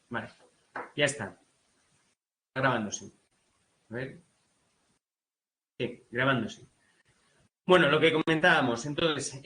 Vale, ya está. Está grabándose. A ver. Sí, grabándose. Bueno, lo que comentábamos, entonces,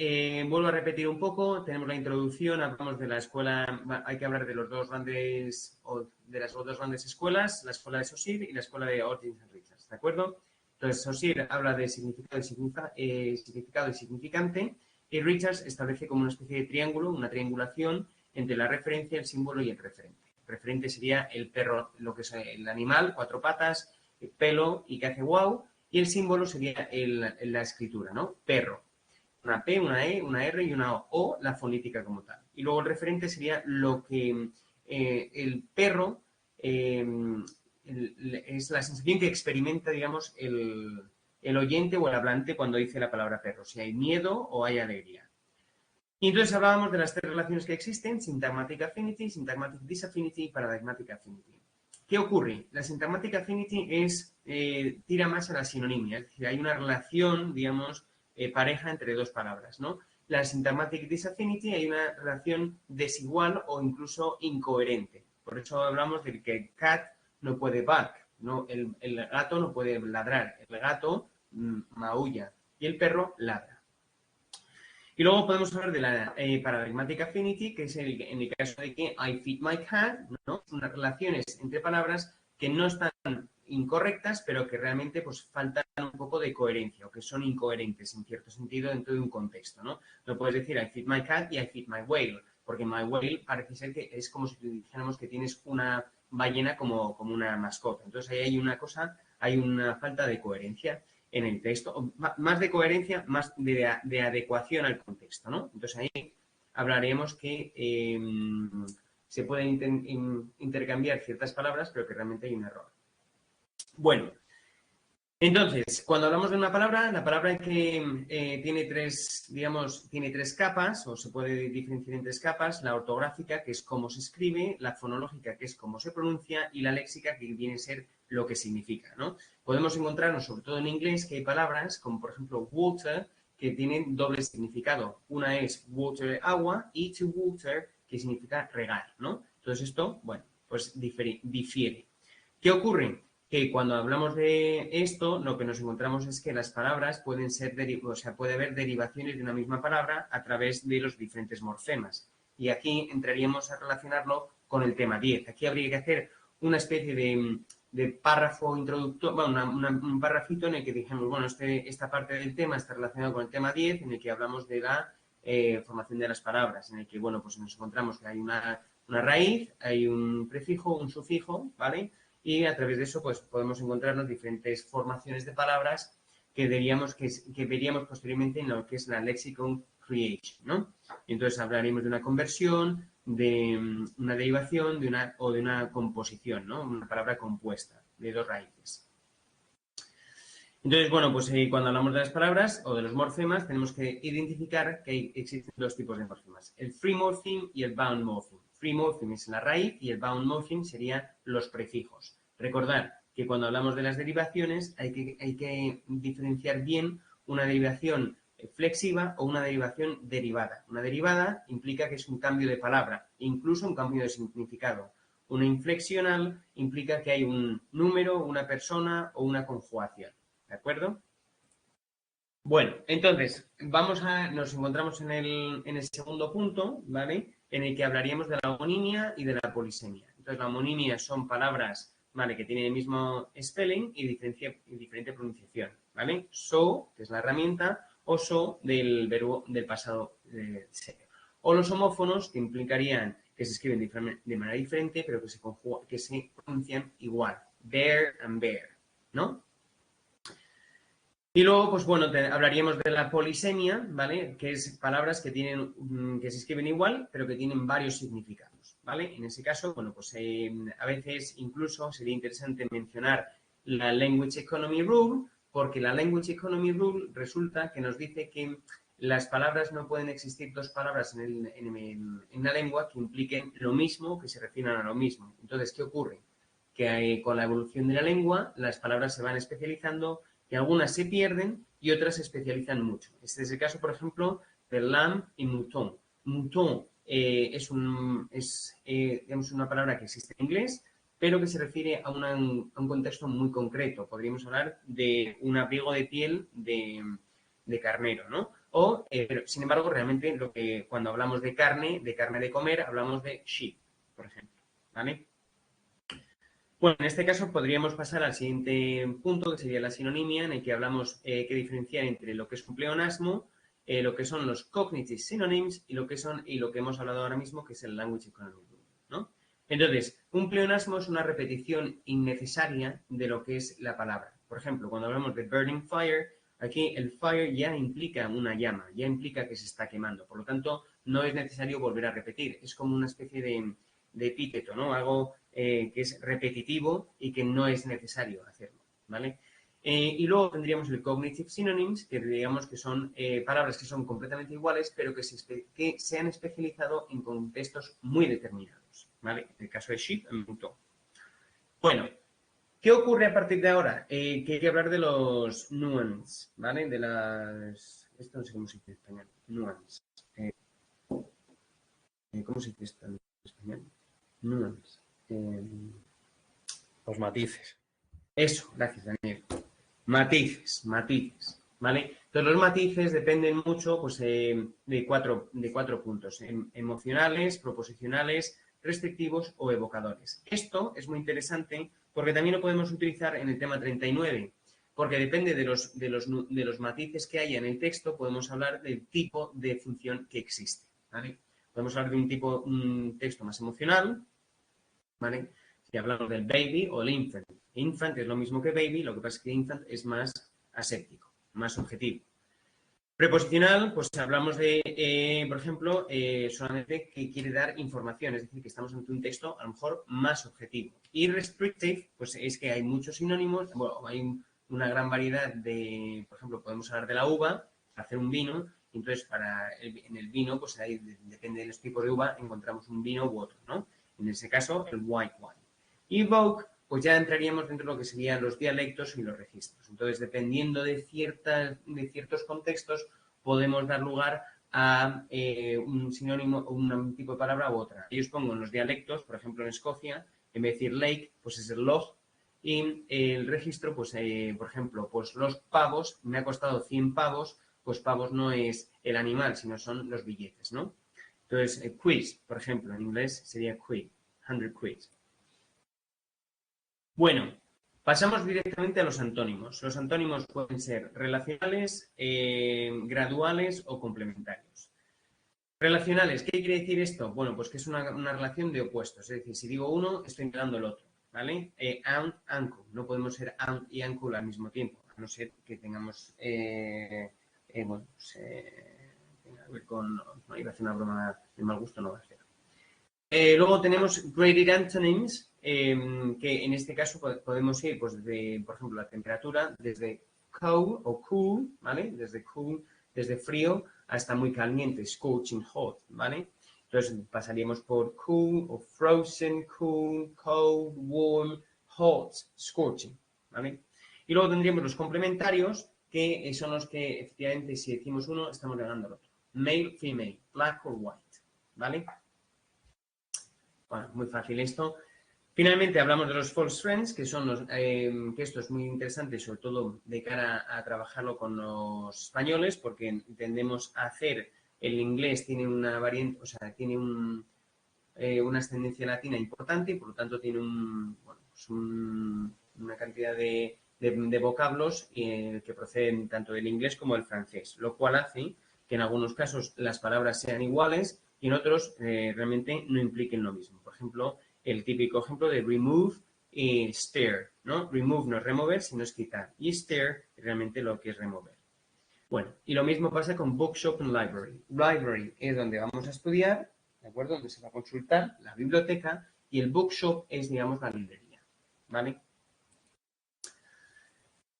vuelvo a repetir un poco, tenemos la introducción, hablamos de la escuela, hay que hablar de los dos grandes, o de las dos grandes escuelas, la escuela de Saussure y la escuela de Origins and Richards, ¿de acuerdo? Entonces, Saussure habla de significado y significante, y Richards establece como una especie de triángulo, una triangulación entre la referencia, el símbolo y el referente. El referente sería el perro, lo que es el animal, 4 patas, pelo y que hace wow, y el símbolo sería la escritura, ¿no? Perro. Una P, una E, una R y una O, la fonética como tal. Y luego el referente sería lo que el perro es la sensación que experimenta, digamos, el oyente o el hablante cuando dice la palabra perro, si hay miedo o hay alegría. Y entonces hablábamos de las 3 relaciones que existen, syntagmatic affinity, syntagmatic disaffinity y paradigmatic affinity. ¿Qué ocurre? La syntagmatic affinity tira más a la sinonimia, es decir, hay una relación, digamos, pareja entre dos palabras, ¿no? La syntagmatic disaffinity hay una relación desigual o incluso incoherente. Por eso hablamos de que el cat no puede bark, ¿no? El gato no puede ladrar, el gato maulla y el perro ladra. Y luego podemos hablar de la paradigmatic affinity, que es en el caso de que I feed my cat, ¿no? Unas relaciones entre palabras que no están incorrectas, pero que realmente pues faltan un poco de coherencia o que son incoherentes en cierto sentido dentro de un contexto, ¿no? No puedes decir I feed my cat y I feed my whale, porque my whale parece ser que es como si dijéramos que tienes una ballena como una mascota. Entonces ahí hay una falta de coherencia en el texto, más de coherencia, más de adecuación al contexto, ¿no? Entonces ahí hablaremos que se pueden intercambiar ciertas palabras, pero que realmente hay un error. Bueno, entonces, cuando hablamos de una palabra, la palabra que tiene tres capas, o se puede diferenciar en 3 capas, la ortográfica, que es cómo se escribe, la fonológica, que es cómo se pronuncia, y la léxica, que viene a ser lo que significa, ¿no? Podemos encontrarnos, sobre todo en inglés, que hay palabras, como por ejemplo water, que tienen doble significado. Una es water, agua, y to water, que significa regar, ¿no? Entonces esto, bueno, pues difiere. ¿Qué ocurre? Que cuando hablamos de esto, lo que nos encontramos es que las palabras pueden ser, puede haber derivaciones de una misma palabra a través de los diferentes morfemas. Y aquí entraríamos a relacionarlo con el tema 10. Aquí habría que hacer una especie de párrafo introductorio, bueno, un párrafito en el que dijimos, bueno, esta parte del tema está relacionada con el tema 10, en el que hablamos de la formación de las palabras, en el que, bueno, pues nos encontramos que hay una raíz, hay un prefijo, un sufijo, ¿vale? Y a través de eso pues podemos encontrarnos diferentes formaciones de palabras que veríamos posteriormente en lo que es la lexicon creation, ¿no? Y entonces hablaremos de una conversión, de una derivación, de una composición, ¿no? Una palabra compuesta de 2 raíces. Entonces, bueno, pues cuando hablamos de las palabras o de los morfemas, tenemos que identificar que existen 2 tipos de morfemas, el free morpheme y el bound morpheme. Free morpheme es la raíz y el bound morpheme serían los prefijos. Recordad que cuando hablamos de las derivaciones hay que diferenciar bien una derivación flexiva o una derivación derivada. Una derivada implica que es un cambio de palabra, incluso un cambio de significado. Una inflexional implica que hay un número, una persona o una conjugación. ¿De acuerdo? Bueno, entonces, nos encontramos en el segundo punto, ¿vale? En el que hablaríamos de la homonimia y de la polisemia. Entonces, la homonimia son palabras, ¿vale? Que tienen el mismo spelling y diferente pronunciación, ¿vale? So, que es la herramienta, o so del verbo del pasado ser. O los homófonos, que implicarían que se escriben de manera diferente, pero que se pronuncian igual. Bear and bear, ¿no? Y luego, pues bueno, hablaríamos de la polisemia, ¿vale? Que es palabras que se escriben igual, pero que tienen varios significados, ¿vale? En ese caso, bueno, pues a veces incluso sería interesante mencionar la Language Economy Rule, porque la Language Economy Rule resulta que nos dice que las palabras no pueden existir 2 palabras en una lengua que impliquen lo mismo, que se refieran a lo mismo. Entonces, ¿qué ocurre? Que con la evolución de la lengua, las palabras se van especializando, que algunas se pierden y otras se especializan mucho. Este es el caso, por ejemplo, de lamb y mouton. Mouton tenemos una palabra que existe en inglés, pero que se refiere a un contexto muy concreto. Podríamos hablar de un abrigo de piel de carnero, ¿no? O, pero, sin embargo, realmente cuando hablamos de carne de comer, hablamos de sheep, por ejemplo, ¿vale? Bueno, en este caso podríamos pasar al siguiente punto, que sería la sinonimia, en el que hablamos que diferenciar entre lo que es un pleonasmo, lo que son los cognitive synonyms y lo que hemos hablado ahora mismo, que es el language economy, ¿no? Entonces, un pleonasmo es una repetición innecesaria de lo que es la palabra. Por ejemplo, cuando hablamos de burning fire, aquí el fire ya implica una llama, ya implica que se está quemando. Por lo tanto, no es necesario volver a repetir. Es como una especie de epíteto, ¿no? Algo que es repetitivo y que no es necesario hacerlo, ¿vale? Y luego tendríamos el cognitive synonyms, que digamos que son palabras que son completamente iguales, pero que se han especializado en contextos muy determinados, ¿vale? En el caso de sheep, me gustó. Bueno, ¿qué ocurre a partir de ahora? Que hay que hablar de los nuances, ¿vale? De las... Esto no sé cómo se dice en español. Nuance. ¿Cómo se dice esto en español? Nuance. Los matices. Eso, gracias, Daniel. Matices, ¿vale? Entonces, los matices dependen mucho pues, de cuatro puntos, emocionales, proposicionales, restrictivos o evocadores. Esto es muy interesante porque también lo podemos utilizar en el tema 39, porque depende de los matices que haya en el texto, podemos hablar del tipo de función que existe, ¿vale? Podemos hablar de un texto más emocional, ¿vale? Si hablamos del baby o el infant. Infant es lo mismo que baby, lo que pasa es que infant es más aséptico, más objetivo. Preposicional, pues hablamos de, por ejemplo, solamente que quiere dar información, es decir, que estamos ante un texto a lo mejor más objetivo. Y restrictive, pues es que hay muchos sinónimos, bueno, hay una gran variedad de, por ejemplo, podemos hablar de la uva, hacer un vino, y entonces en el vino, pues ahí depende de los tipos de uva, encontramos un vino u otro, ¿no? En ese caso, el white wine. Y evoke, pues ya entraríamos dentro de lo que serían los dialectos y los registros. Entonces, dependiendo de ciertos contextos, podemos dar lugar a un sinónimo o un tipo de palabra u otra. Yo os pongo en los dialectos, por ejemplo, en Escocia, en vez de decir lake, pues es el log. Y el registro, pues, por ejemplo, pues los pavos, me ha costado 100 pavos, pues pavos no es el animal, sino son los billetes, ¿no? Entonces, quiz, por ejemplo, en inglés sería quid, 100 quids. Bueno, pasamos directamente a los antónimos. Los antónimos pueden ser relacionales, graduales o complementarios. Relacionales, ¿qué quiere decir esto? Bueno, pues que es una relación de opuestos. Es decir, si digo uno, estoy negando el otro, ¿vale? And, uncle. No podemos ser and y uncle al mismo tiempo, a no ser que tengamos, bueno, pues, tenga que ver con... No, iba a hacer una broma de mal gusto, no va a ser. Luego tenemos graded antonyms, que en este caso podemos ir, pues, por ejemplo, la temperatura, desde cold o cool, ¿vale? Desde frío hasta muy caliente, scorching hot, ¿vale? Entonces pasaríamos por cool o frozen, cool, cold, warm, hot, scorching, ¿vale? Y luego tendríamos los complementarios, que son los que, efectivamente, si decimos uno, estamos negando al otro. Male, female, black or white, ¿vale? Bueno, muy fácil esto. Finalmente hablamos de los false friends, que son los, que esto es muy interesante, sobre todo de cara a trabajarlo con los españoles, porque tendemos a hacer, el inglés tiene una variante, o sea, tiene una ascendencia latina importante y por lo tanto tiene pues una cantidad de vocablos que proceden tanto del inglés como del francés, lo cual hace que en algunos casos las palabras sean iguales y en otros realmente no impliquen lo mismo. Por ejemplo, el típico ejemplo de remove y stare, ¿no? Remove no es remover, sino es quitar. Y stare realmente lo que es remover. Bueno, y lo mismo pasa con bookshop y library. Library es donde vamos a estudiar, ¿de acuerdo? Donde se va a consultar la biblioteca y el bookshop es, digamos, la librería, ¿vale?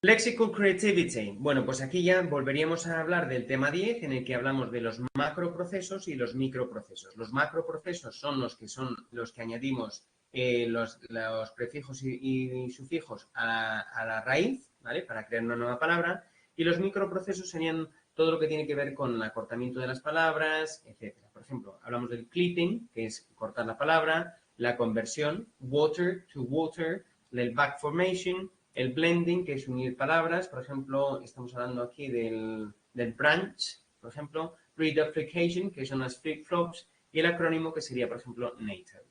Lexical Creativity. Bueno, pues aquí ya volveríamos a hablar del tema 10, en el que hablamos de los macroprocesos y los microprocesos. Los macroprocesos son los que añadimos los prefijos y sufijos a la raíz, ¿vale? Para crear una nueva palabra. Y los microprocesos serían todo lo que tiene que ver con el acortamiento de las palabras, etcétera. Por ejemplo, hablamos del clipping, que es cortar la palabra, la conversión, water to water, el back formation, el blending, que es unir palabras. Por ejemplo, estamos hablando aquí del branch, por ejemplo, reduplication, que son las flip-flops, y el acrónimo, que sería, por ejemplo, native.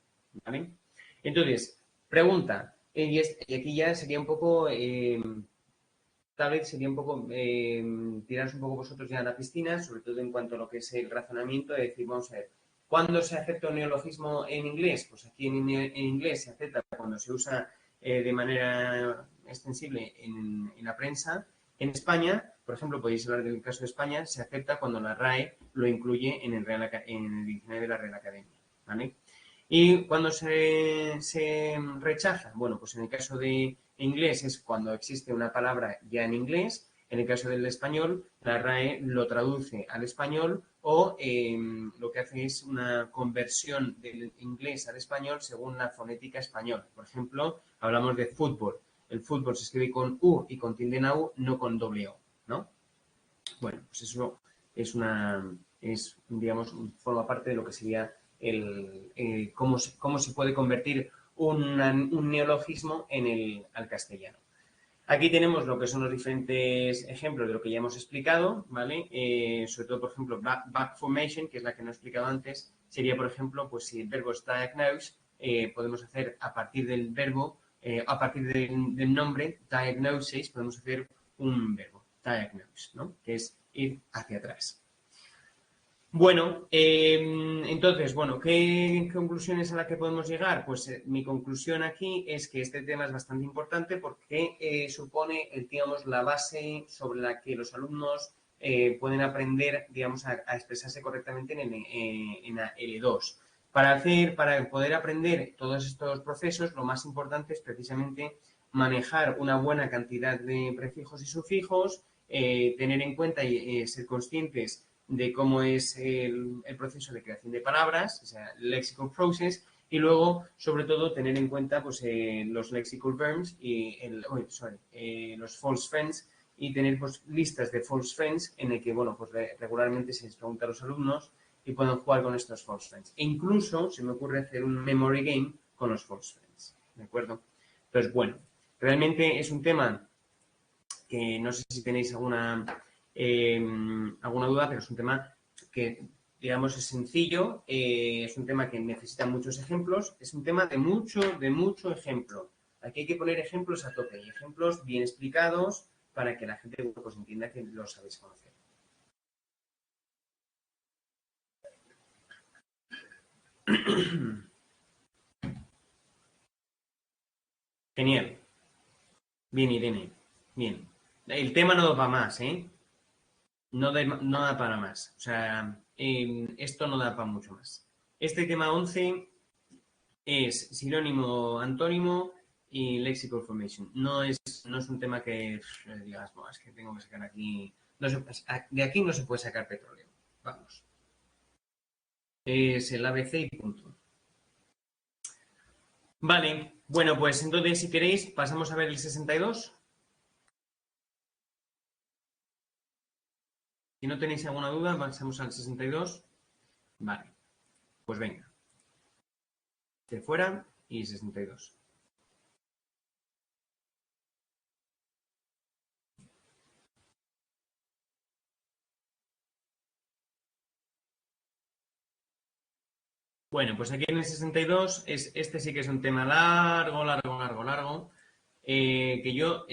¿Vale? Entonces, pregunta, y aquí ya sería un poco, tal vez sería un poco, tiraros un poco vosotros ya a la piscina, sobre todo en cuanto a lo que es el razonamiento, de decir, vamos a ver, ¿cuándo se acepta un neologismo en inglés? Pues aquí en inglés se acepta cuando se usa de manera extensible en la prensa. En España, por ejemplo, podéis hablar del caso de España, se acepta cuando la RAE lo incluye en el diccionario de la Real Academia, ¿vale? ¿Y cuando se rechaza? Bueno, pues en el caso de inglés es cuando existe una palabra ya en inglés. En el caso del español, la RAE lo traduce al español o lo que hace es una conversión del inglés al español según la fonética española. Por ejemplo, hablamos de fútbol. El fútbol se escribe con U y con tilde en U, no con doble O, ¿no? Bueno, pues eso digamos, forma parte de lo que sería cómo se puede convertir un neologismo al castellano. Aquí tenemos lo que son los diferentes ejemplos de lo que ya hemos explicado, ¿vale? Sobre todo, por ejemplo, back formation, que es la que no he explicado antes, sería, por ejemplo, pues si el verbo es diagnose, podemos hacer a partir del verbo, a partir del nombre, diagnosis, podemos hacer un verbo, diagnose, ¿no? Que es ir hacia atrás. Bueno, entonces, bueno, ¿qué conclusiones a las que podemos llegar? Pues mi conclusión aquí es que este tema es bastante importante porque supone, digamos, la base sobre la que los alumnos pueden aprender, digamos, a expresarse correctamente en la L2. Para poder aprender todos estos procesos, lo más importante es precisamente manejar una buena cantidad de prefijos y sufijos, tener en cuenta y ser conscientes de cómo es el proceso de creación de palabras, o sea, lexical process, y luego, sobre todo, tener en cuenta pues, los lexical verbs y los false friends, y tener pues, listas de false friends en el que, bueno, pues regularmente se les pregunta a los alumnos y pueden jugar con estos false friends. E incluso se me ocurre hacer un memory game con los false friends, ¿de acuerdo? Entonces, bueno, realmente es un tema que no sé si tenéis alguna duda, pero es un tema que, digamos, es sencillo, es un tema que necesita muchos ejemplos, es un tema de mucho ejemplo. Aquí hay que poner ejemplos a tope y ejemplos bien explicados para que la gente pues, entienda que lo sabéis conocer. Genial. Bien, Irene. Bien. El tema no va más, ¿eh? No da para más. O sea, esto no da para mucho más. Este tema 11 es sinónimo, antónimo y lexical formation. No es un tema que digas, no, es que tengo que sacar aquí. De aquí no se puede sacar petróleo. Vamos. Es el ABC y punto. Vale, bueno, pues entonces si queréis pasamos a ver el 62. Si no tenéis alguna duda, pasamos al 62. Vale, pues venga. De fuera y 62. Bueno, pues aquí en el 62, este sí que es un tema largo, que yo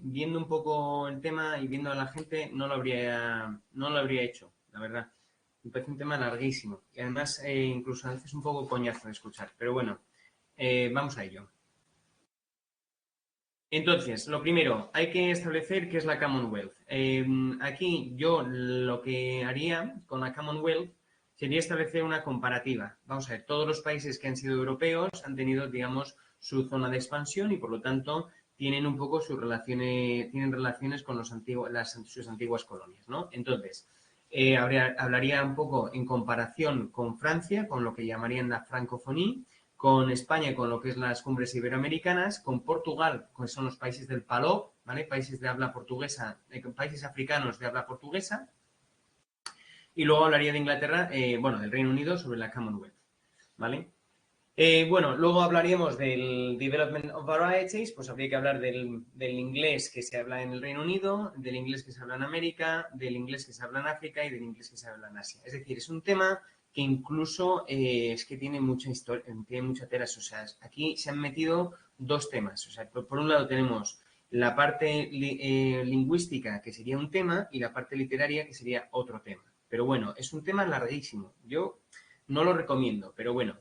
viendo un poco el tema y viendo a la gente, no lo habría hecho, la verdad. Me parece un tema larguísimo y además incluso a veces un poco coñazo de escuchar, pero bueno, vamos a ello. Entonces, lo primero, hay que establecer qué es la Commonwealth. Aquí yo lo que haría con la Commonwealth sería establecer una comparativa. Vamos a ver, todos los países que han sido europeos han tenido, digamos, su zona de expansión y por lo tanto tienen un poco tienen relaciones con sus antiguas colonias, ¿no? Entonces, hablaría un poco en comparación con Francia, con lo que llamarían la francofonía, con España, con lo que es las cumbres iberoamericanas, con Portugal, que son los países del PALOP, ¿vale? Países de habla portuguesa, países africanos de habla portuguesa, y luego hablaría de Inglaterra, del Reino Unido sobre la Commonwealth, ¿vale? Bueno, luego hablaríamos del Development of Varieties, pues habría que hablar del inglés que se habla en el Reino Unido, del inglés que se habla en América, del inglés que se habla en África y del inglés que se habla en Asia. Es decir, es un tema que incluso es que tiene mucha historia, tiene mucha tela. O sea, aquí se han metido dos temas. O sea, por un lado tenemos la parte lingüística, que sería un tema, y la parte literaria, que sería otro tema. Pero bueno, es un tema larguísimo. Yo no lo recomiendo, pero bueno.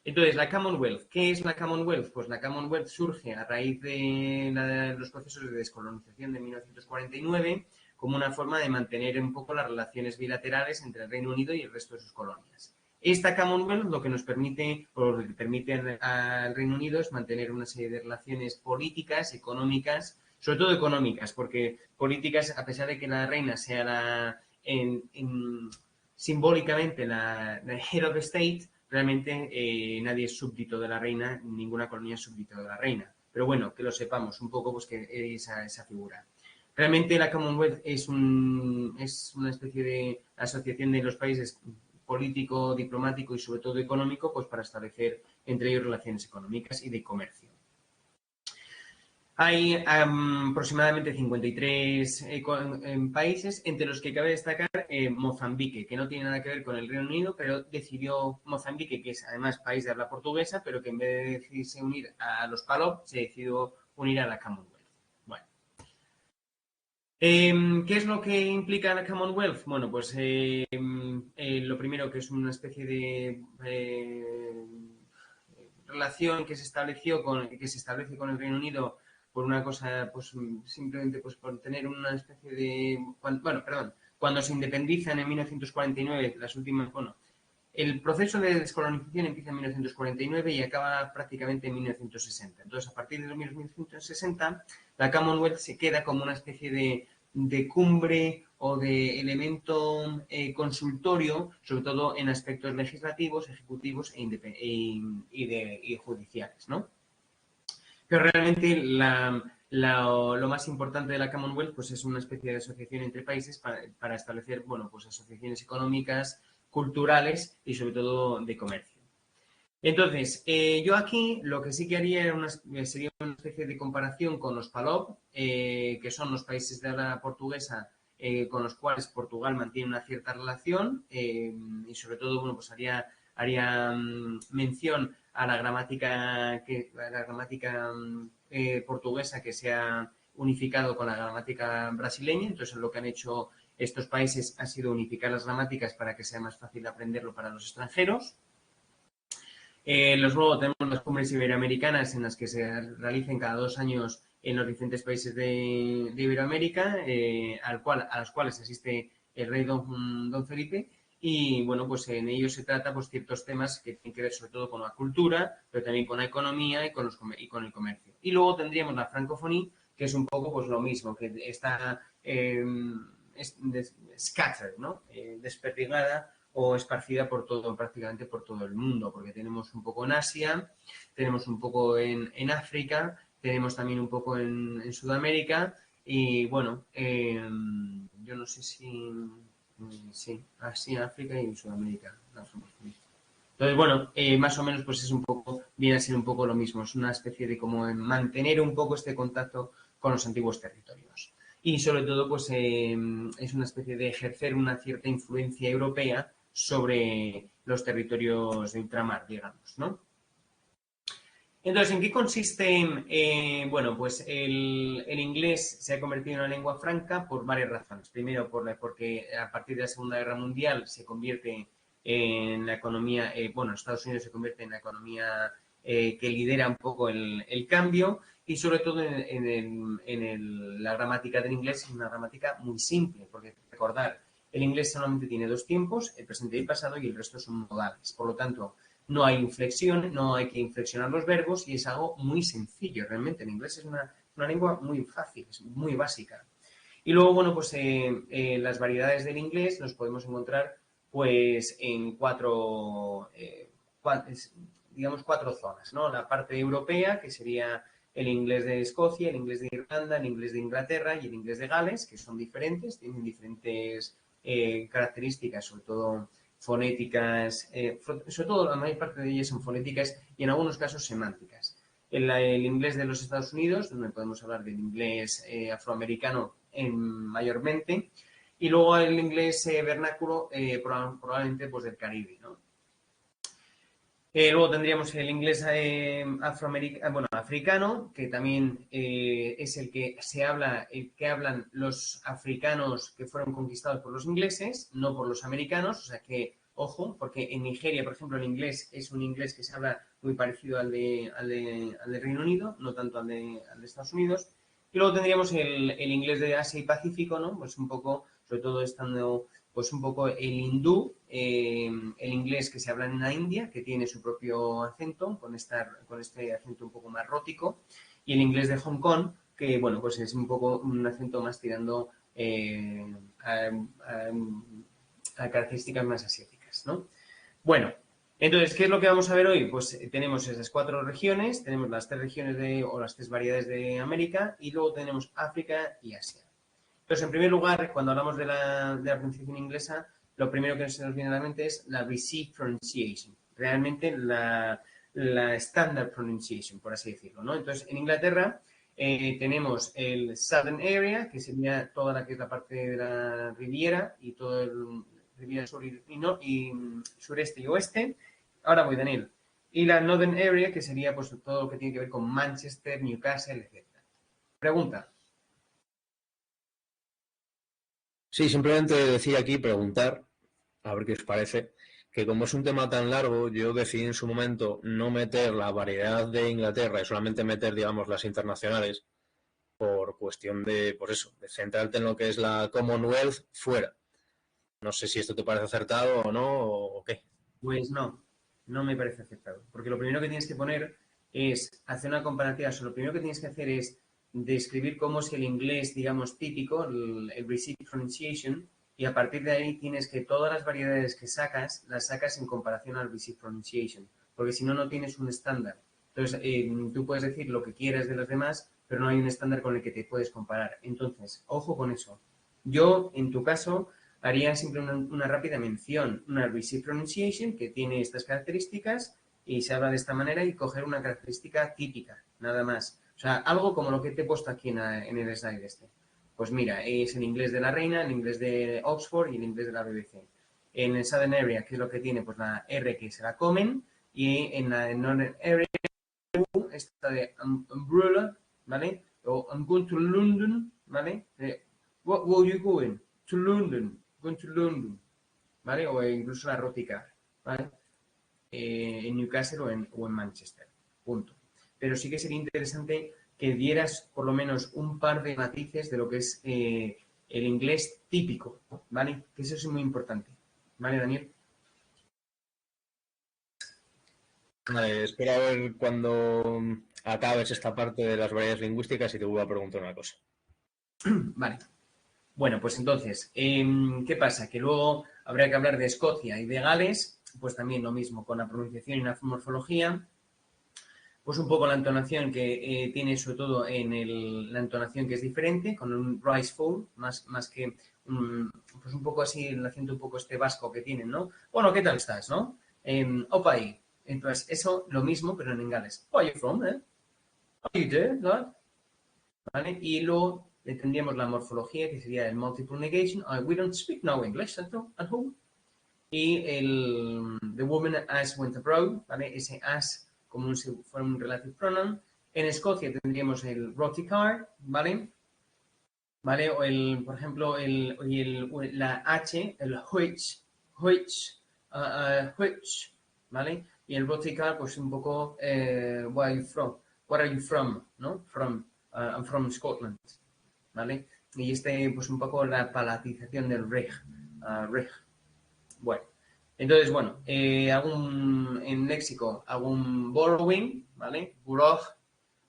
Entonces, la Commonwealth. ¿Qué es la Commonwealth? Pues la Commonwealth surge a raíz de los procesos de descolonización de 1949 como una forma de mantener un poco las relaciones bilaterales entre el Reino Unido y el resto de sus colonias. Esta Commonwealth lo que nos permite, o lo que permite al Reino Unido es mantener una serie de relaciones políticas, económicas, sobre todo económicas, porque políticas, a pesar de que la reina sea simbólicamente la head of state, realmente nadie es súbdito de la reina, ninguna colonia es súbdito de la reina. Pero bueno, que lo sepamos un poco, pues que esa figura. Realmente la Commonwealth es una especie de asociación de los países político, diplomático y sobre todo económico, pues para establecer entre ellos relaciones económicas y de comercio. Hay aproximadamente 53 países, entre los que cabe destacar Mozambique, que no tiene nada que ver con el Reino Unido, pero decidió Mozambique, que es además país de habla portuguesa, pero que en vez de decidirse unir a los PALOP, se decidió unir a la Commonwealth. Bueno. ¿Qué es lo que implica la Commonwealth? Bueno, pues lo primero que es una especie de relación que se estableció que se establece con el Reino Unido por una cosa, pues simplemente pues por tener una especie de, bueno, perdón, cuando se independizan en 1949, las últimas, bueno, el proceso de descolonización empieza en 1949 y acaba prácticamente en 1960. Entonces, a partir de 1960, la Commonwealth se queda como una especie de cumbre o de elemento consultorio, sobre todo en aspectos legislativos, ejecutivos y judiciales, ¿no? Pero realmente lo más importante de la Commonwealth pues, es una especie de asociación entre países para establecer bueno, pues, asociaciones económicas, culturales y sobre todo de comercio. Entonces, yo aquí lo que sí que haría sería una especie de comparación con los PALOP, que son los países de habla portuguesa con los cuales Portugal mantiene una cierta relación y sobre todo, bueno, pues haría mención a la gramática portuguesa que se ha unificado con la gramática brasileña. Entonces, lo que han hecho estos países ha sido unificar las gramáticas para que sea más fácil aprenderlo para los extranjeros. Luego tenemos las cumbres iberoamericanas en las que se realizan cada 2 años en los diferentes países de Iberoamérica, a las cuales asiste el rey don Felipe. Y bueno, pues en ellos se trata pues ciertos temas que tienen que ver sobre todo con la cultura, pero también con la economía y con el comercio. Y luego tendríamos la francofonía, que es un poco pues lo mismo, que está scattered, ¿no? Desperdigada o esparcida por todo, prácticamente por todo el mundo, porque tenemos un poco en Asia, tenemos un poco en África, tenemos también un poco en Sudamérica y bueno, yo no sé si sí, Asia, África y Sudamérica. Entonces, bueno, más o menos pues es un poco, viene a ser un poco lo mismo, es una especie de como mantener un poco este contacto con los antiguos territorios. Y sobre todo, pues es una especie de ejercer una cierta influencia europea sobre los territorios de ultramar, digamos, ¿no? Entonces, ¿en qué consiste? Bueno, pues el inglés se ha convertido en una lengua franca por varias razones. Primero, porque a partir de la Segunda Guerra Mundial se convierte en la economía, bueno, Estados Unidos se convierte en la economía que lidera un poco el cambio y sobre todo la gramática del inglés es una gramática muy simple, porque recordar, el inglés solamente tiene 2 tiempos, el presente y el pasado, y el resto son modales. Por lo tanto, no hay inflexión, no hay que inflexionar los verbos y es algo muy sencillo. Realmente el inglés es una lengua muy fácil, es muy básica. Y luego, bueno, pues las variedades del inglés los podemos encontrar pues en digamos, 4 zonas, ¿no? La parte europea, que sería el inglés de Escocia, el inglés de Irlanda, el inglés de Inglaterra y el inglés de Gales, que son diferentes, tienen diferentes características, sobre todo fonéticas, sobre todo la mayor parte de ellas son fonéticas y en algunos casos semánticas. El inglés de los Estados Unidos, donde podemos hablar del inglés afroamericano mayormente, y luego el inglés vernáculo probablemente pues del Caribe, ¿no? Luego tendríamos el inglés africano, que también es el que se habla, el que hablan los africanos que fueron conquistados por los ingleses, no por los americanos. O sea que, ojo, porque en Nigeria, por ejemplo, el inglés es un inglés que se habla muy parecido al de Reino Unido, no tanto al de Estados Unidos. Y luego tendríamos el inglés de Asia y Pacífico, ¿no? Pues un poco, sobre todo estando pues un poco el hindú, el inglés que se habla en la India, que tiene su propio acento, con este acento un poco más rótico, y el inglés de Hong Kong, que bueno, pues es un poco un acento más tirando a características más asiáticas, ¿no? Bueno, entonces, ¿qué es lo que vamos a ver hoy? Pues tenemos esas 4 regiones, tenemos las 3 regiones o las 3 variedades de América, y luego tenemos África y Asia. Entonces, en primer lugar, cuando hablamos de la pronunciación inglesa, lo primero que se nos viene a la mente es la received pronunciation, realmente la standard pronunciation, por así decirlo, ¿no? Entonces, en Inglaterra tenemos el Southern Area, que sería toda la que es la parte de la Riviera y todo el Riviera Sur y sureste y oeste. Ahora voy, Daniel. Y la Northern Area, que sería pues todo lo que tiene que ver con Manchester, Newcastle, etc. Pregunta. Sí, simplemente decir aquí, preguntar, a ver qué os parece, que como es un tema tan largo, yo decidí en su momento no meter la variedad de Inglaterra y solamente meter, digamos, las internacionales por cuestión de, pues eso, de centrarte en lo que es la Commonwealth fuera. No sé si esto te parece acertado o no, o qué. Pues no, no me parece aceptado. Porque lo primero que tienes que poner es hacer una comparativa. O sea, lo primero que tienes que hacer es describir cómo es el inglés, digamos, típico, el received pronunciation, y a partir de ahí tienes que todas las variedades que sacas, las sacas en comparación al received pronunciation. Porque si no, no tienes un estándar. Entonces, tú puedes decir lo que quieras de los demás, pero no hay un estándar con el que te puedes comparar. Entonces, ojo con eso. Yo, en tu caso, haría siempre una rápida mención, una received pronunciation que tiene estas características y se habla de esta manera y coger una característica típica, nada más. O sea, algo como lo que te he puesto aquí en el slide este. Pues mira, es el inglés de la Reina, el inglés de Oxford y el inglés de la BBC. En el Southern Area, ¿qué es lo que tiene? Pues la R que se la comen, y en la Northern Area esta de umbrella, ¿vale? O I'm going to London, ¿vale? What were you going? To London. Going to London, ¿vale? O incluso la rótica, ¿vale? En Newcastle o en Manchester, punto. Pero sí que sería interesante que dieras por lo menos un par de matices de lo que es el inglés típico, ¿vale? Que eso es muy importante, ¿vale, Daniel? Vale, espera a ver cuando acabes esta parte de las variedades lingüísticas y te voy a preguntar una cosa. Vale. Bueno, pues entonces, ¿qué pasa? Que luego habría que hablar de Escocia y de Gales, pues también lo mismo, con la pronunciación y la morfología, pues un poco la entonación que tiene sobre todo la entonación que es diferente, con un rise fall, más que pues un poco así, el acento un poco este vasco que tienen, ¿no? Bueno, ¿qué tal estás, no? Opa ahí. Entonces, eso lo mismo, pero en Gales. Where are you from, eh? How are you doing, ¿no? ¿Vale? Y luego tendríamos la morfología, que sería el multiple negation. We don't speak no English at home. Y the woman as went abroad, ¿vale? Ese as como si fuera un relative pronoun. En Escocia tendríamos el roticar, ¿vale? ¿Vale? O por ejemplo, la H, el which, ¿vale? Y el roticar, pues un poco, where are you from? Where are you from? ¿No? I'm from Scotland, ¿vale? Y pues un poco la palatización del reg. Bueno, entonces, bueno, en léxico, algún borrowing, ¿vale? Borrow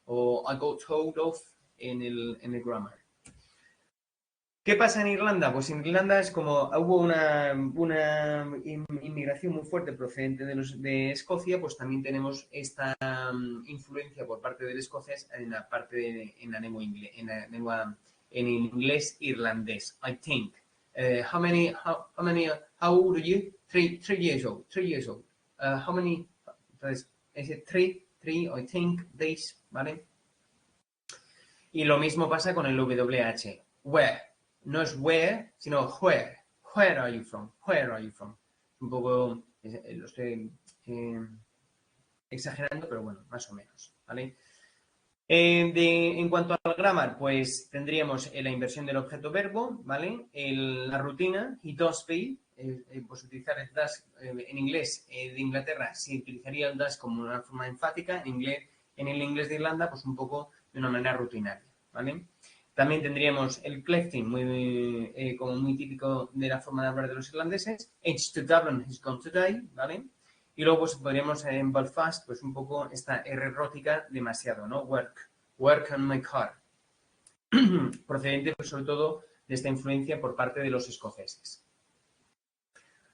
o I got hold of en el grammar. ¿Qué pasa en Irlanda? Pues en Irlanda es como hubo una inmigración muy fuerte procedente de Escocia, pues también tenemos esta influencia por parte del escocés en la parte en la lengua en inglés irlandés. I think. How many how old are you? 3 years old. 3 years old. How many? Entonces, ese 3, I think, days, ¿vale? Y lo mismo pasa con el WH. Where. No es where, sino where. Where are you from? Where are you from? Un poco, lo estoy exagerando, pero bueno, más o menos, ¿vale? En cuanto al grammar, pues tendríamos la inversión del objeto verbo, ¿vale? La rutina, he does be, pues utilizar el does en inglés de Inglaterra, se utilizaría el does como una forma enfática, en el inglés de Irlanda, pues un poco de una manera rutinaria, ¿vale? También tendríamos el clefting, como muy típico de la forma de hablar de los irlandeses, it's to Dublin, he's gone today, ¿vale? Y luego pues podríamos en Belfast, pues un poco esta R rótica demasiado, ¿no? Work on my car. Procedente pues, sobre todo de esta influencia por parte de los escoceses.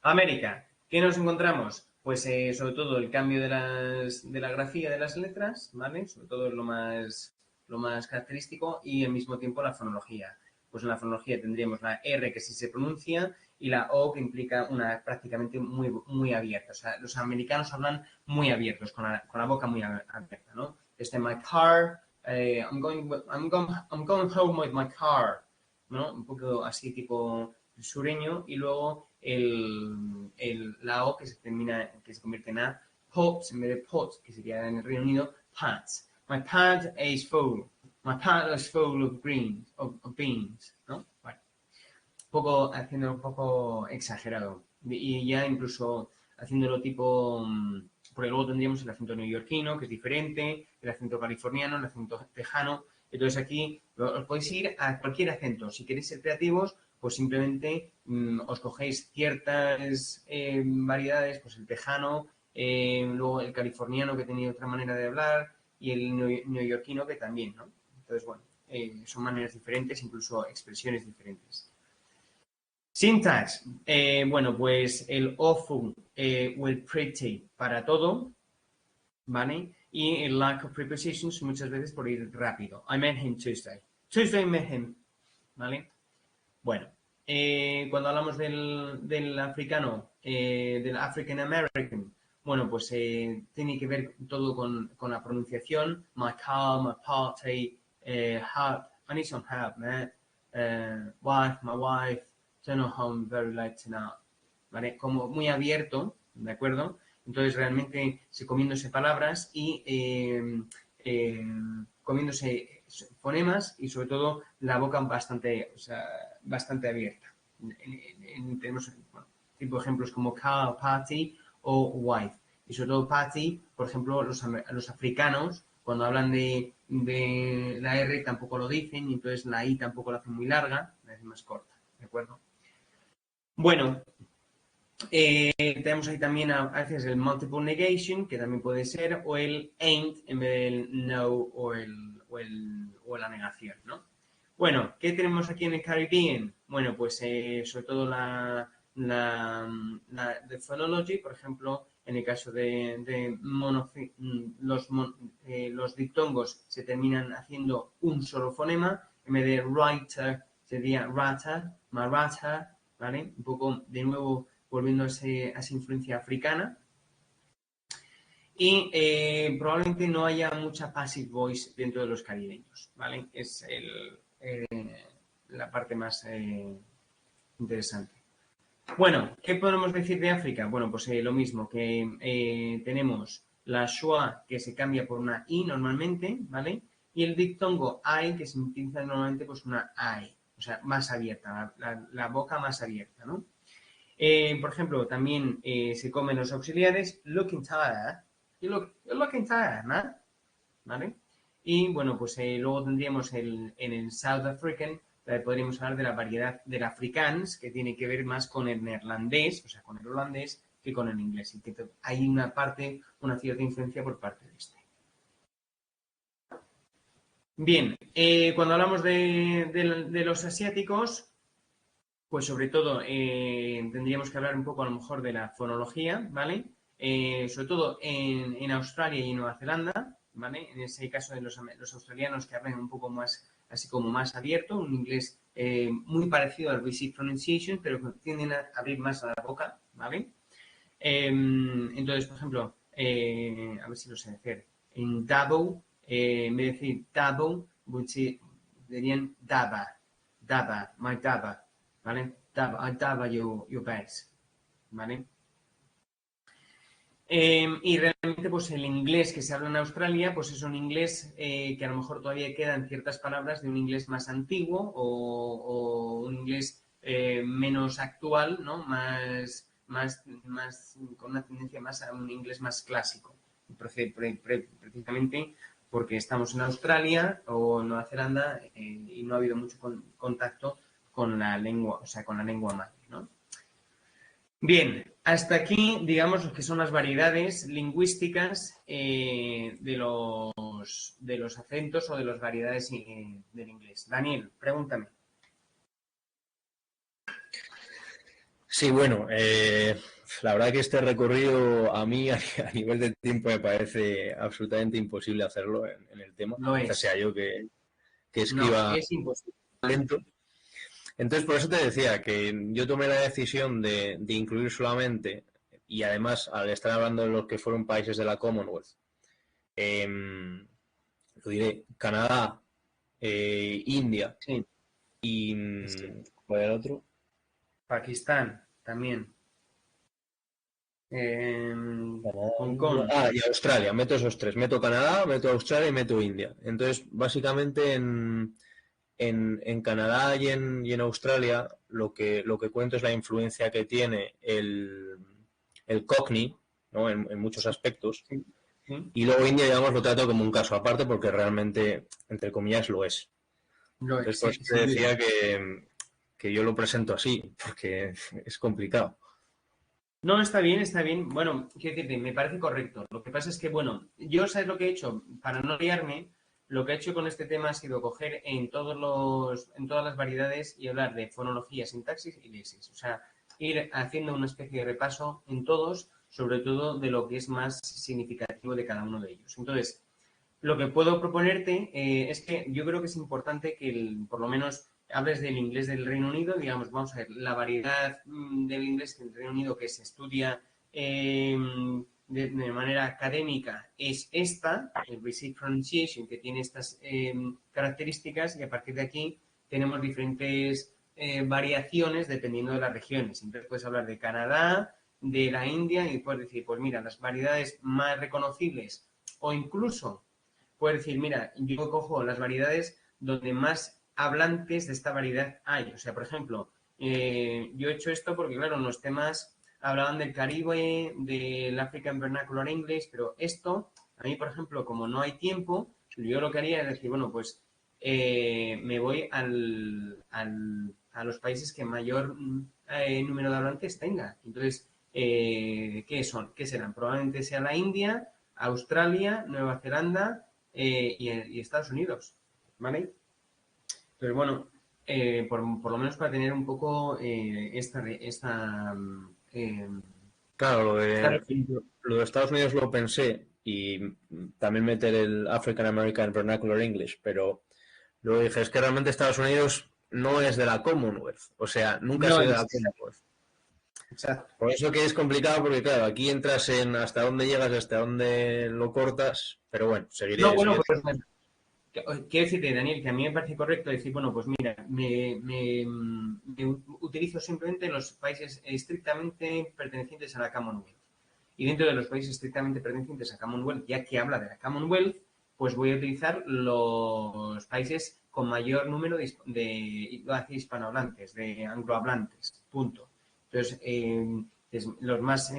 América, ¿qué nos encontramos? Pues sobre todo el cambio de la grafía de las letras, ¿vale? Sobre todo lo más característico y al mismo tiempo la fonología. Pues en la fonología tendríamos la R que sí se pronuncia y la O que implica una prácticamente muy abierta. O sea, los americanos hablan muy abiertos, con la boca muy abierta, ¿no? My car, I'm going home with my car, ¿no? Un poco así tipo sureño y luego la O que se convierte en A, pots en vez de pots, que sería en el Reino Unido, pants. My pant is full. My pant is full of beans, ¿no? Bueno, haciéndolo un poco exagerado. Y ya incluso haciéndolo tipo, porque luego tendríamos el acento neoyorquino, que es diferente, el acento californiano, el acento tejano. Entonces aquí os podéis ir a cualquier acento. Si queréis ser creativos, pues simplemente os cogéis ciertas variedades, pues el tejano, luego el californiano que tenía otra manera de hablar y el neoyorquino que también, ¿no? Entonces, bueno, son maneras diferentes, incluso expresiones diferentes. Syntax, bueno, pues el awful o el pretty para todo, ¿vale? Y el lack of prepositions muchas veces por ir rápido. I met him Tuesday. Tuesday met him, ¿vale? Bueno, cuando hablamos del africano, del African American, bueno, pues tiene que ver todo con la pronunciación. My car, my party, help, I need some help, man. Wife, my wife, turn home very late tonight. ¿Vale? Como muy abierto, ¿de acuerdo? Entonces realmente comiéndose palabras y comiéndose fonemas y sobre todo la boca bastante abierta. Tenemos tipo ejemplos como car, party o wife. Y sobre todo party, por ejemplo, los africanos, cuando hablan de la R tampoco lo dicen y entonces la I tampoco la hacen muy larga, la hacen más corta, ¿de acuerdo? Bueno, tenemos ahí también a veces el multiple negation, que también puede ser, o el ain't en vez del no o la negación, ¿no? Bueno, ¿qué tenemos aquí en el Caribbean? Bueno, pues sobre todo de phonology, por ejemplo, en el caso de los diptongos se terminan haciendo un solo fonema, en vez de writer sería rata, marata, ¿vale? Un poco, de nuevo, volviendo a esa influencia africana. Y probablemente no haya mucha passive voice dentro de los caribeños, ¿vale? Es la parte más interesante. Bueno, ¿qué podemos decir de África? Bueno, pues lo mismo, que tenemos la schwa que se cambia por una i normalmente, ¿vale? Y el diptongo I que se utiliza normalmente pues una I, o sea, más abierta, la boca más abierta, ¿no? Por ejemplo, también se comen los auxiliares looking tired. You're looking tired, man. ¿Vale? Y bueno, pues luego tendríamos en el South African, podríamos hablar de la variedad del afrikaans, que tiene que ver más con el neerlandés, o sea, con el holandés, que con el inglés. Y que hay una cierta influencia por parte de este. Bien, cuando hablamos de los asiáticos, pues sobre todo tendríamos que hablar un poco a lo mejor de la fonología, ¿vale? sobre todo en Australia y en Nueva Zelanda, ¿vale? En ese caso de los australianos que hablan un poco más, así como más abierto, un inglés muy parecido al basic pronunciation, pero que tienden a abrir más la boca, ¿vale? Entonces, por ejemplo, a ver si lo sé decir, en Dabo, en vez de decir Dabo, dirían Daba, Daba, my Daba, ¿vale? Daba, I Daba your beds, ¿vale? Y realmente, pues el inglés que se habla en Australia, pues es un inglés que a lo mejor todavía quedan ciertas palabras de un inglés más antiguo o un inglés menos actual, ¿no? Con una tendencia más a un inglés más clásico. Precisamente porque estamos en Australia o en Nueva Zelanda y no ha habido mucho contacto con la lengua, o sea, con la lengua madre, ¿no? Bien, hasta aquí, digamos, lo que son las variedades lingüísticas de los acentos o de las variedades del inglés. Daniel, pregúntame. Sí, bueno, la verdad que este recorrido a mí a nivel de tiempo me parece absolutamente imposible hacerlo en el tema. Lo Quizás sea es. yo que No, escriba es imposible. lento. Entonces, por eso te decía que yo tomé la decisión de incluir solamente, y además al estar hablando de los que fueron países de la Commonwealth, lo diré, Canadá, India Sí, y sí. ¿cuál era el otro? Pakistán también. Canadá, Hong India. Kong. Ah, y Australia. Meto esos tres. Meto Canadá, meto Australia y meto India. Entonces, básicamente en Canadá y en Australia lo que cuento es la influencia que tiene el Cockney, ¿no? En muchos Sí, aspectos. sí, sí. Y luego India, digamos, lo trato como un caso aparte porque realmente, entre comillas, lo es. Entonces, por eso te Sin duda. decía que yo lo presento así, porque es complicado. No, está bien, está bien. Bueno, quiero decirte, me parece correcto. Lo que pasa es que, bueno, yo, ¿sabes lo que he hecho? Para no liarme, lo que he hecho con este tema ha sido coger en todas las variedades y hablar de fonología, sintaxis y lexis. O sea, ir haciendo una especie de repaso en todos, sobre todo de lo que es más significativo de cada uno de ellos. Entonces, lo que puedo proponerte es que yo creo que es importante que por lo menos hables del inglés del Reino Unido, digamos, vamos a ver, la variedad del inglés del Reino Unido que se estudia de manera académica es esta, el Basic Pronunciation, que tiene estas características y a partir de aquí tenemos diferentes variaciones dependiendo de las regiones. Entonces puedes hablar de Canadá, de la India y puedes decir, pues mira, las variedades más reconocibles o incluso puedes decir, mira, yo cojo las variedades donde más hablantes de esta variedad hay. O sea, por ejemplo, yo he hecho esto porque, claro, en los temas hablaban del Caribe, del African Vernacular English, pero esto, a mí, por ejemplo, como no hay tiempo, yo lo que haría es decir, bueno, pues me voy a los países que mayor número de hablantes tenga. Entonces, ¿qué son? ¿Qué serán? Probablemente sea la India, Australia, Nueva Zelanda y Estados Unidos, ¿vale? Pero bueno, por lo menos para tener un poco eh, Claro, esta referencia. lo de Estados Unidos lo pensé y también meter el African American Vernacular English, pero luego dije, es que realmente Estados Unidos no es de la Commonwealth, o sea, nunca ha No sido de la es, Commonwealth. exacto. Por eso que es complicado, porque claro, aquí entras en hasta dónde llegas, hasta dónde lo cortas, pero bueno, No, bueno, seguiré. pues quiero decirte, Daniel, que a mí me parece correcto decir, bueno, pues mira, me utilizo simplemente los países estrictamente pertenecientes a la Commonwealth. Y dentro de los países estrictamente pertenecientes a Commonwealth, ya que habla de la Commonwealth, pues voy a utilizar los países con mayor número de hispanohablantes, de anglohablantes, punto. Entonces, los más,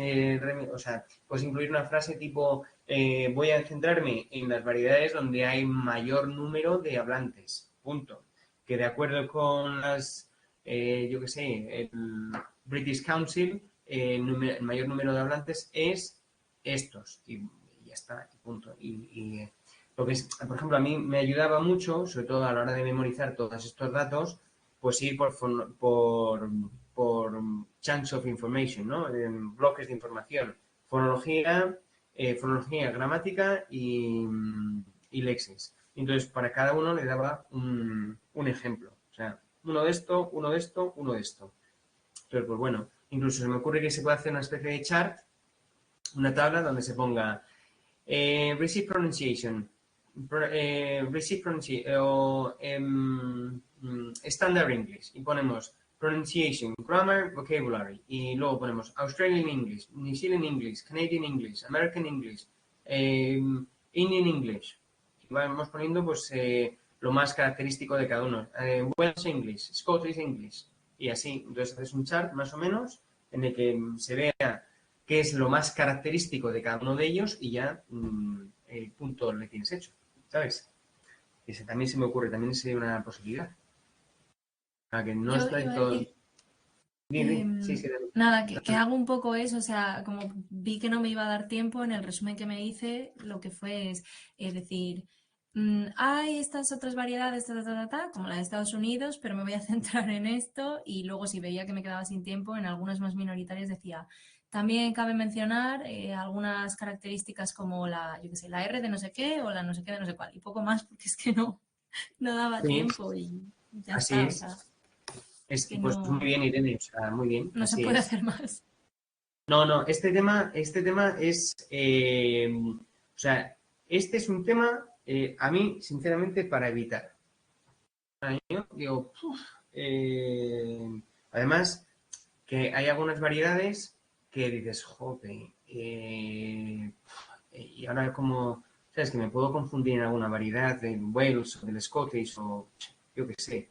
o sea, puedes incluir una frase tipo, voy a centrarme en las variedades donde hay mayor número de hablantes, punto. Que de acuerdo con yo qué sé, el British Council, el mayor número de hablantes es estos. Y ya está, y punto. Lo que es, por ejemplo, a mí me ayudaba mucho, sobre todo a la hora de memorizar todos estos datos, pues ir por chunks of information, ¿no? En bloques de información. fonología, fonología, gramática y lexis. Entonces, para cada uno le daba un ejemplo. O sea, uno de esto, uno de esto, uno de esto. Entonces, pues bueno, incluso se me ocurre que se puede hacer una especie de chart, una tabla donde se ponga receive pronunciation, receive pronunciation o standard English y ponemos pronunciation, grammar, vocabulary y luego ponemos Australian English, New Zealand English, Canadian English, American English, Indian English. Y vamos poniendo pues lo más característico de cada uno. Welsh English, Scottish English y así. Entonces haces un chart más o menos en el que se vea qué es lo más característico de cada uno de ellos y ya el punto le tienes hecho, ¿sabes? Ese también se me ocurre, también sería una posibilidad. A que no Yo está en iba a todo. decir, Dime, sí, sí, nada, que hago un poco eso, o sea, como vi que no me iba a dar tiempo, en el resumen que me hice, lo que fue es decir, hay estas otras variedades, como la de Estados Unidos, pero me voy a centrar en esto y luego si veía que me quedaba sin tiempo, en algunas más minoritarias decía, también cabe mencionar algunas características como la, yo qué sé, la R de no sé qué o la no sé qué de no sé cuál, y poco más porque es que no daba sí, tiempo y ya así está, o es. sea, Es que, que pues muy no, bien, Irene, o sea, muy bien, no se así puede es. hacer más. No, no, este tema es, o sea, este es un tema, a mí, sinceramente, para evitar. Yo digo, además, que hay algunas variedades que dices, joder, y ahora como, sabes, que me puedo confundir en alguna variedad del Wales o del Scottish o yo qué sé,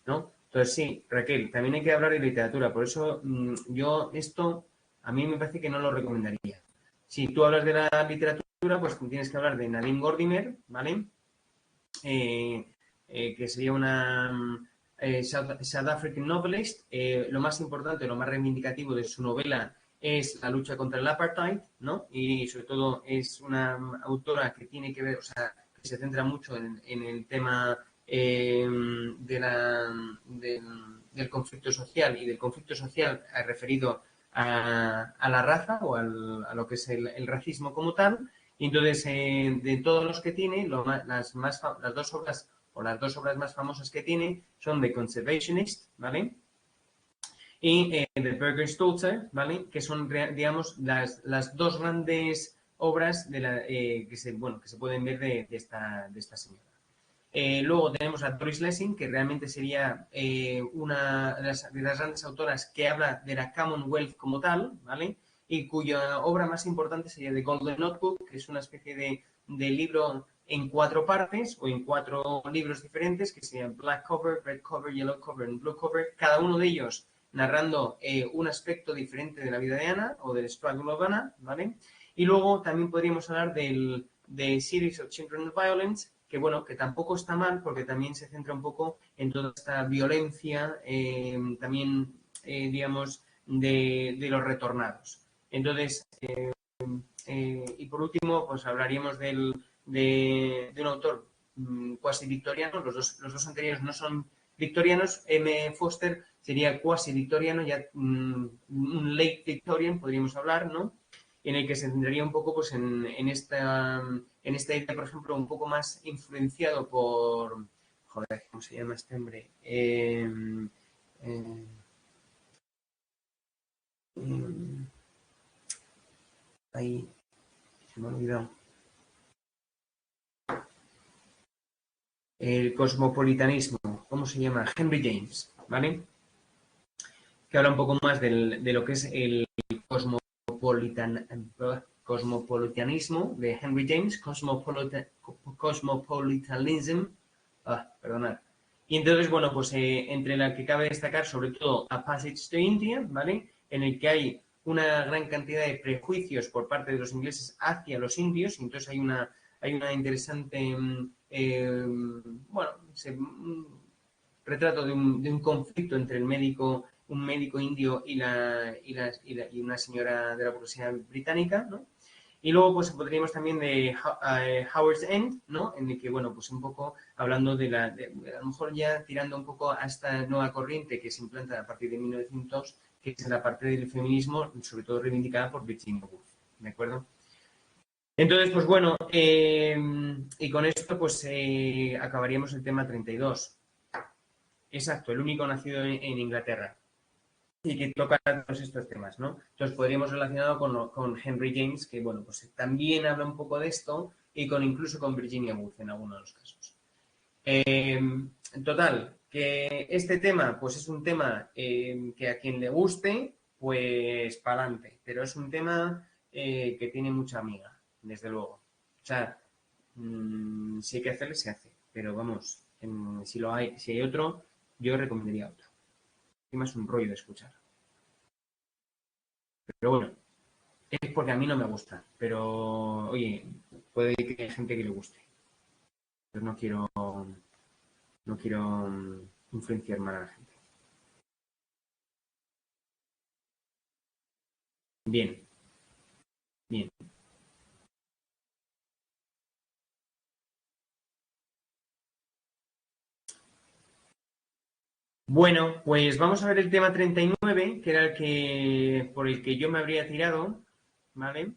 ¿no? Entonces sí, Raquel, también hay que hablar de literatura, por eso yo esto a mí me parece que no lo recomendaría. Si tú hablas de la literatura, pues tienes que hablar de Nadine Gordimer, ¿vale? Que sería una South African novelist. Lo más importante, lo más reivindicativo de su novela es la lucha contra el apartheid, ¿no? Y sobre todo es una autora que tiene que ver, o sea, que se centra mucho en el tema del conflicto social y del conflicto social referido a la raza o a lo que es el racismo como tal. Y entonces, de todos los que tiene, las dos obras o las dos obras más famosas que tiene son The Conservationist, ¿vale? Y The Burgerstolzer, ¿vale? Que son, digamos, las dos grandes obras que se pueden ver de esta señora. Luego tenemos a Doris Lessing, que realmente sería una de las grandes autoras que habla de la Commonwealth como tal, ¿vale? Y cuya obra más importante sería The Golden Notebook, que es una especie de libro en 4 partes o en 4 libros diferentes, que serían Black Cover, Red Cover, Yellow Cover y Blue Cover, cada uno de ellos narrando un aspecto diferente de la vida de Anna o del struggle of Anna, ¿vale? Y luego también podríamos hablar de Series of Children of Violence, que bueno, que tampoco está mal porque también se centra un poco en toda esta violencia, también, digamos, de los retornados. Entonces, y por último, pues hablaríamos de un autor cuasi victoriano, los dos anteriores no son victorianos, M. Foster sería cuasi victoriano, ya un late Victorian, podríamos hablar, ¿no? En el que se centraría un poco pues, en esta idea, por ejemplo, un poco más influenciado por... Joder, ¿cómo se llama este hombre? Ahí, se me ha olvidado. El cosmopolitanismo, ¿cómo se llama? Henry James, ¿vale? Que habla un poco más de lo que es el cosmopolitanismo de Henry James, cosmopolitanism, perdonad. Y entonces, bueno, pues entre la que cabe destacar sobre todo A Passage to India, ¿vale? En el que hay una gran cantidad de prejuicios por parte de los ingleses hacia los indios, y entonces hay una interesante, bueno, retrato de un conflicto entre un médico indio y una señora de la burguesía británica, ¿no? Y luego, pues, podríamos también de Howard's End, ¿no? En el que, bueno, pues un poco hablando a lo mejor ya tirando un poco a esta nueva corriente que se implanta a partir de 1900, que es la parte del feminismo, sobre todo reivindicada por Virginia Woolf. ¿de acuerdo? Entonces, pues bueno, y con esto pues acabaríamos el tema 32. Exacto, el único nacido en Inglaterra y que toca todos estos temas, ¿no? Entonces podríamos relacionarlo con Henry James, que bueno, pues también habla un poco de esto y incluso con Virginia Woolf en algunos de los casos. En total, que este tema, pues es un tema que a quien le guste, pues para adelante, pero es un tema que tiene mucha amiga, desde luego. O sea, si hay que hacerle, se hace, pero vamos, si hay otro, yo recomendaría otro. Encima es un rollo de escuchar. Pero bueno, es porque a mí no me gusta, pero oye, puede que haya gente que le guste. Pues no quiero influenciar mal a la gente. Bien, bien. Bueno, pues vamos a ver el tema 39, que era por el que yo me habría tirado, ¿vale?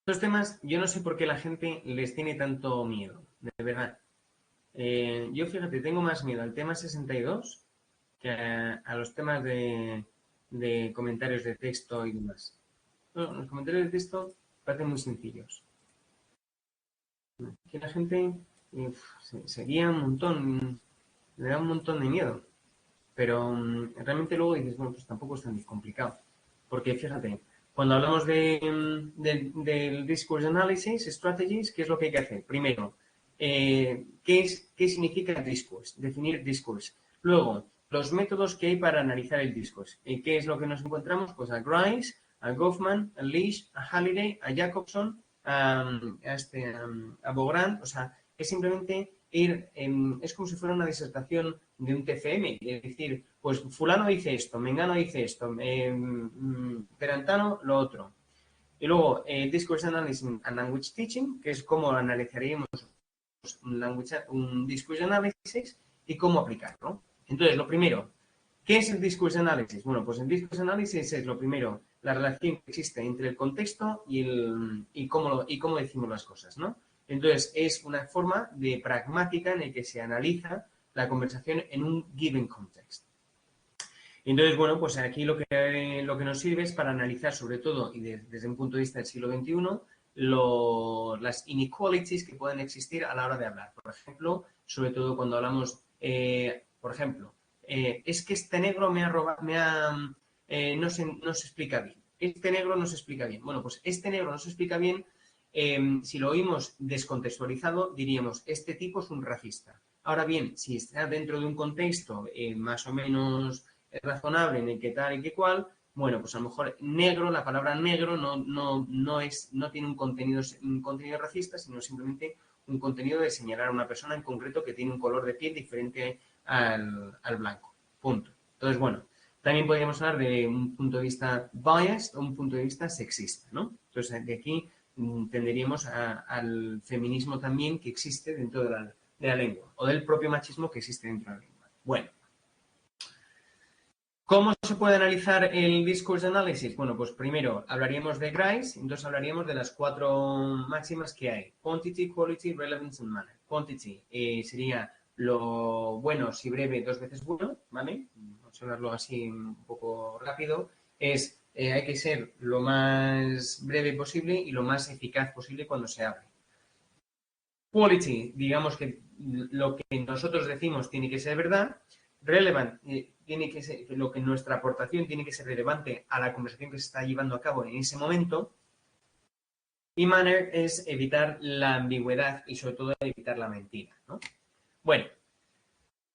Estos temas, yo no sé por qué la gente les tiene tanto miedo, de verdad. Yo, fíjate, tengo más miedo al tema 62 que a los temas de comentarios de texto y demás. Bueno, los comentarios de texto parecen muy sencillos. Que la gente se guía un montón, le da un montón de miedo. Pero realmente luego dices, bueno, pues tampoco es tan complicado. Porque fíjate, cuando hablamos del Discourse Analysis Strategies, ¿qué es lo que hay que hacer? Primero, ¿qué significa discourse? Definir discourse. Luego, los métodos que hay para analizar el discourse. ¿Qué es lo que nos encontramos? Pues a Grice, a Goffman, a Leach, a Halliday, a Jacobson, a Bogrand. O sea, es simplemente es como si fuera una disertación de un TCM, es decir, pues fulano dice esto, mengano dice esto, perantano lo otro. Y luego, Discourse Analysis and Language Teaching, que es cómo analizaríamos un Discourse Analysis y cómo aplicarlo. Entonces, lo primero, ¿qué es el Discourse Analysis? Bueno, pues el Discourse Analysis es lo primero, la relación que existe entre el contexto y cómo decimos las cosas, ¿no? Entonces, es una forma de pragmática en la que se analiza la conversación en un given context. Entonces, bueno, pues aquí lo que nos sirve es para analizar, sobre todo, y desde un punto de vista del siglo XXI, las inequalities que pueden existir a la hora de hablar. Por ejemplo, sobre todo cuando hablamos, por ejemplo, es que este negro me ha robado, no se explica bien. Este negro no se explica bien. Bueno, pues este negro no se explica bien. Si lo oímos descontextualizado, diríamos, este tipo es un racista. Ahora bien, si está dentro de un contexto más o menos razonable en el que tal y que cual, bueno, pues a lo mejor negro, la palabra negro no tiene un contenido racista, sino simplemente un contenido de señalar a una persona en concreto que tiene un color de piel diferente al blanco. Punto. Entonces, bueno, también podríamos hablar de un punto de vista biased o un punto de vista sexista, ¿no? Entonces, de aquí tenderíamos al feminismo también que existe dentro de la lengua o del propio machismo que existe dentro de la lengua. Bueno, ¿cómo se puede analizar el discourse analysis? Bueno, pues primero hablaríamos de Grice, entonces hablaríamos de las 4 máximas que hay. Quantity, quality, relevance and manner. Quantity sería lo bueno si breve 2 veces bueno, ¿vale? Vamos a hablarlo así un poco rápido. Hay que ser lo más breve posible y lo más eficaz posible cuando se hable. Quality, digamos que lo que nosotros decimos tiene que ser verdad. Relevant, tiene que ser lo que nuestra aportación tiene que ser relevante a la conversación que se está llevando a cabo en ese momento. Y manner es evitar la ambigüedad y sobre todo evitar la mentira, ¿no? Bueno,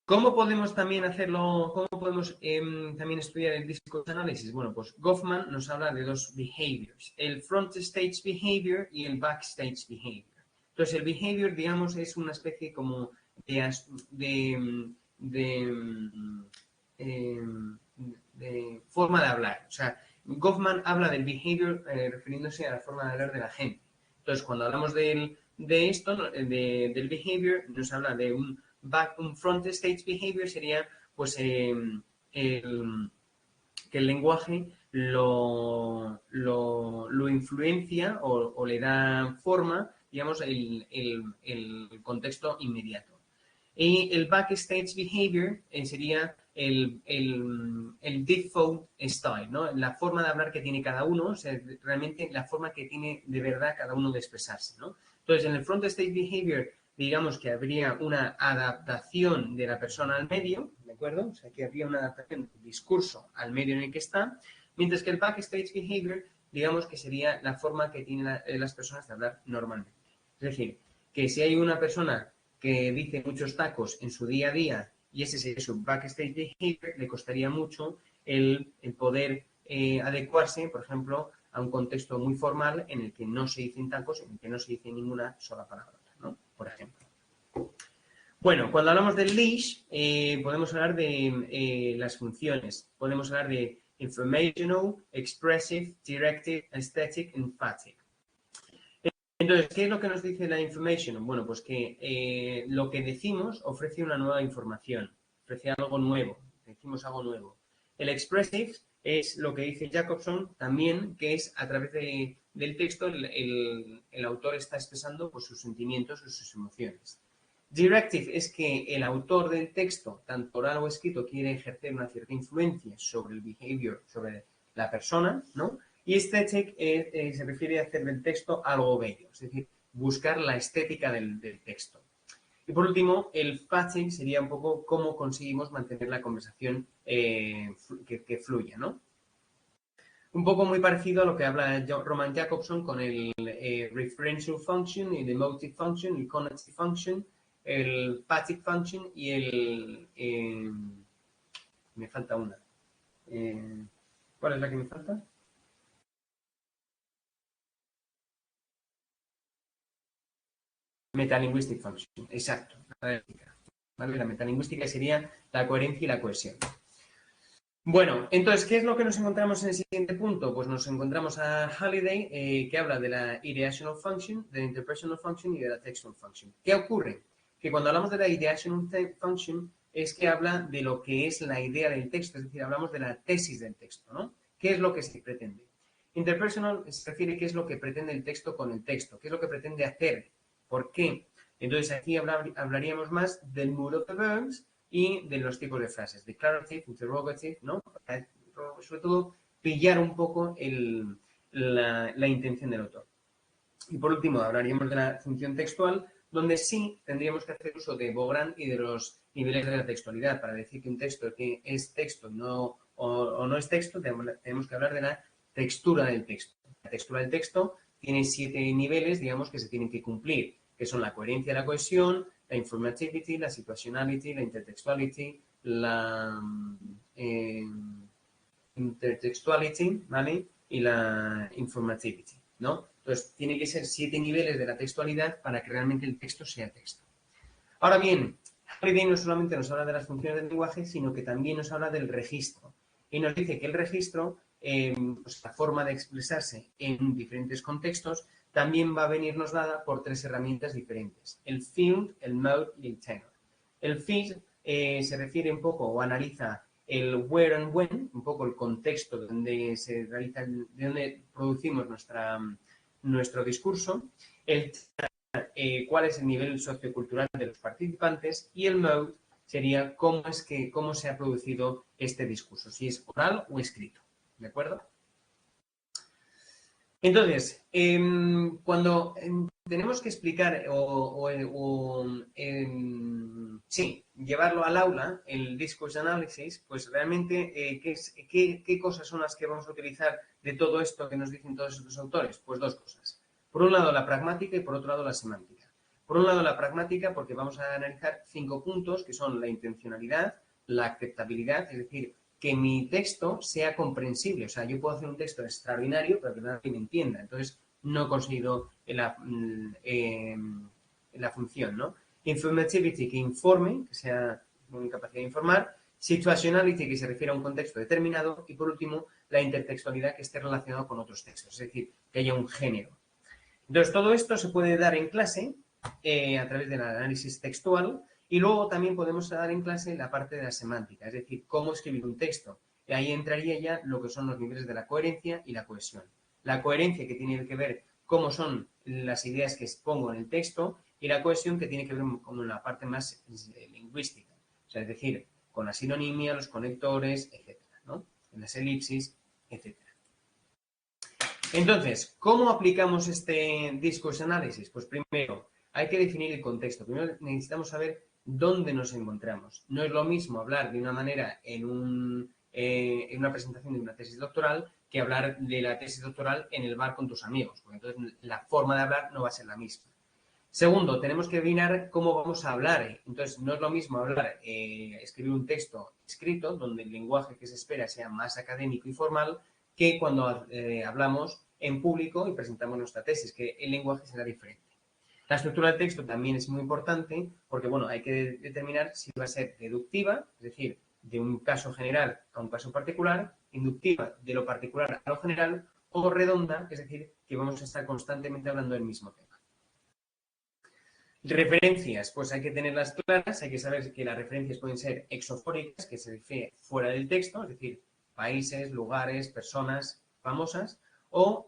¿cómo podemos también hacerlo? ¿Cómo podemos también estudiar el discourse analysis? Bueno, pues Goffman nos habla de 2 behaviors, el front stage behavior y el backstage behavior. Entonces, el behavior, digamos, es una especie como de forma de hablar. O sea, Goffman habla del behavior refiriéndose a la forma de hablar de la gente. Entonces, cuando hablamos del behavior, nos habla de un front stage behavior, sería pues que el lenguaje lo influencia o le da forma, digamos, el contexto inmediato. Y el backstage behavior sería el default style, ¿no? La forma de hablar que tiene cada uno, o sea, realmente la forma que tiene de verdad cada uno de expresarse, ¿no? Entonces, en el front stage behavior, digamos que habría una adaptación de la persona al medio, ¿de acuerdo? O sea, que habría una adaptación del discurso al medio en el que está, mientras que el backstage behavior, digamos que sería la forma que tienen las personas de hablar normalmente. Es decir, que si hay una persona que dice muchos tacos en su día a día y ese sería su backstage behavior, le costaría mucho el poder adecuarse, por ejemplo, a un contexto muy formal en el que no se dicen tacos, en el que no se dice ninguna sola palabra, ¿no? Por ejemplo. Bueno, cuando hablamos del leash, podemos hablar de las funciones. Podemos hablar de informational, expressive, directive, aesthetic, emphatic. Entonces, ¿qué es lo que nos dice la information? Bueno, pues que lo que decimos ofrece una nueva información, ofrece algo nuevo, decimos algo nuevo. El expressive es lo que dice Jacobson también, que es a través del texto el autor está expresando pues, sus sentimientos o sus emociones. Directive es que el autor del texto, tanto oral o escrito, quiere ejercer una cierta influencia sobre el behavior, sobre la persona, ¿no? Y aesthetic se refiere a hacer del texto algo bello, es decir, buscar la estética del texto. Y por último, el fatigue sería un poco cómo conseguimos mantener la conversación que fluya, ¿no? Un poco muy parecido a lo que habla Roman Jacobson con el referential function, el emotive function, el cognitive function, el fatigue function y me falta una. ¿Cuál es la que me falta? Metalinguistic function, exacto. ¿Vale? La metalingüística sería la coherencia y la cohesión. Bueno, entonces, ¿qué es lo que nos encontramos en el siguiente punto? Pues nos encontramos a Halliday, que habla de la ideational function, de la interpersonal function y de la textual function. ¿Qué ocurre? Que cuando hablamos de la ideational function es que habla de lo que es la idea del texto, es decir, hablamos de la tesis del texto, ¿no? ¿Qué es lo que se pretende? Interpersonal se refiere a qué es lo que pretende el texto con el texto, qué es lo que pretende hacer, por qué. Entonces, aquí hablaríamos más del mood of the verbs y de los tipos de frases, declarative, interrogative, ¿no? Sobre todo, pillar un poco la intención del autor. Y por último, hablaríamos de la función textual, donde sí tendríamos que hacer uso de Bogrand y de los niveles de la textualidad para decir que un texto que es texto o no es texto, tenemos que hablar de la textura del texto. La textura del texto tiene 7 niveles, digamos, que se tienen que cumplir, que son la coherencia y la cohesión, la informativity, la situationality, la intertextuality, la intertextuality, ¿vale? Y la informativity, ¿no? Entonces, tiene que ser 7 niveles de la textualidad para que realmente el texto sea texto. Ahora bien, Halliday no solamente nos habla de las funciones del lenguaje, sino que también nos habla del registro. Y nos dice que el registro, pues la forma de expresarse en diferentes contextos, también va a venirnos dada por 3 herramientas diferentes. El field, el mode y el tenor. El field se refiere un poco o analiza el where and when, un poco el contexto donde se realiza, de donde producimos nuestro discurso, cuál es el nivel sociocultural de los participantes y el mode sería cómo se ha producido este discurso, si es oral o escrito, ¿de acuerdo? Entonces, cuando tenemos que explicar llevarlo al aula, el discourse analysis, pues realmente, ¿qué cosas son las que vamos a utilizar de todo esto que nos dicen todos estos autores? Pues 2 cosas. Por un lado, la pragmática y por otro lado, la semántica. Por un lado, la pragmática, porque vamos a analizar 5 puntos que son la intencionalidad, la aceptabilidad, es decir, que mi texto sea comprensible. O sea, yo puedo hacer un texto extraordinario, pero que nadie me entienda. Entonces, no he conseguido la función, ¿no? Informativity, que informe, que sea con capacidad de informar. Situationality, que se refiere a un contexto determinado. Y, por último, la intertextualidad, que esté relacionado con otros textos. Es decir, que haya un género. Entonces, todo esto se puede dar en clase a través del análisis textual. Y luego también podemos dar en clase la parte de la semántica, es decir, cómo escribir un texto ahí entraría ya lo que son los niveles de la coherencia y la cohesión. La coherencia que tiene que ver cómo son las ideas que expongo en el texto y la cohesión que tiene que ver con la parte más lingüística. O sea, es decir, con la sinonimia, los conectores, etcétera, ¿no? En las elipsis, etcétera. Entonces, ¿cómo aplicamos este discourse análisis? Pues primero, hay que definir el contexto. Primero necesitamos saber dónde nos encontramos. No es lo mismo hablar de una manera en una presentación de una tesis doctoral que hablar de la tesis doctoral en el bar con tus amigos, porque entonces la forma de hablar no va a ser la misma. Segundo, tenemos que adivinar cómo vamos a hablar. Entonces, no es lo mismo hablar, escribir un texto escrito, donde el lenguaje que se espera sea más académico y formal, que cuando hablamos en público y presentamos nuestra tesis, que el lenguaje será diferente. La estructura del texto también es muy importante porque, bueno, hay que determinar si va a ser deductiva, es decir, de un caso general a un caso particular, inductiva de lo particular a lo general, o redonda, es decir, que vamos a estar constantemente hablando del mismo tema. Referencias, pues hay que tenerlas claras, hay que saber que las referencias pueden ser exofóricas, que se refiere fuera del texto, es decir, países, lugares, personas famosas, o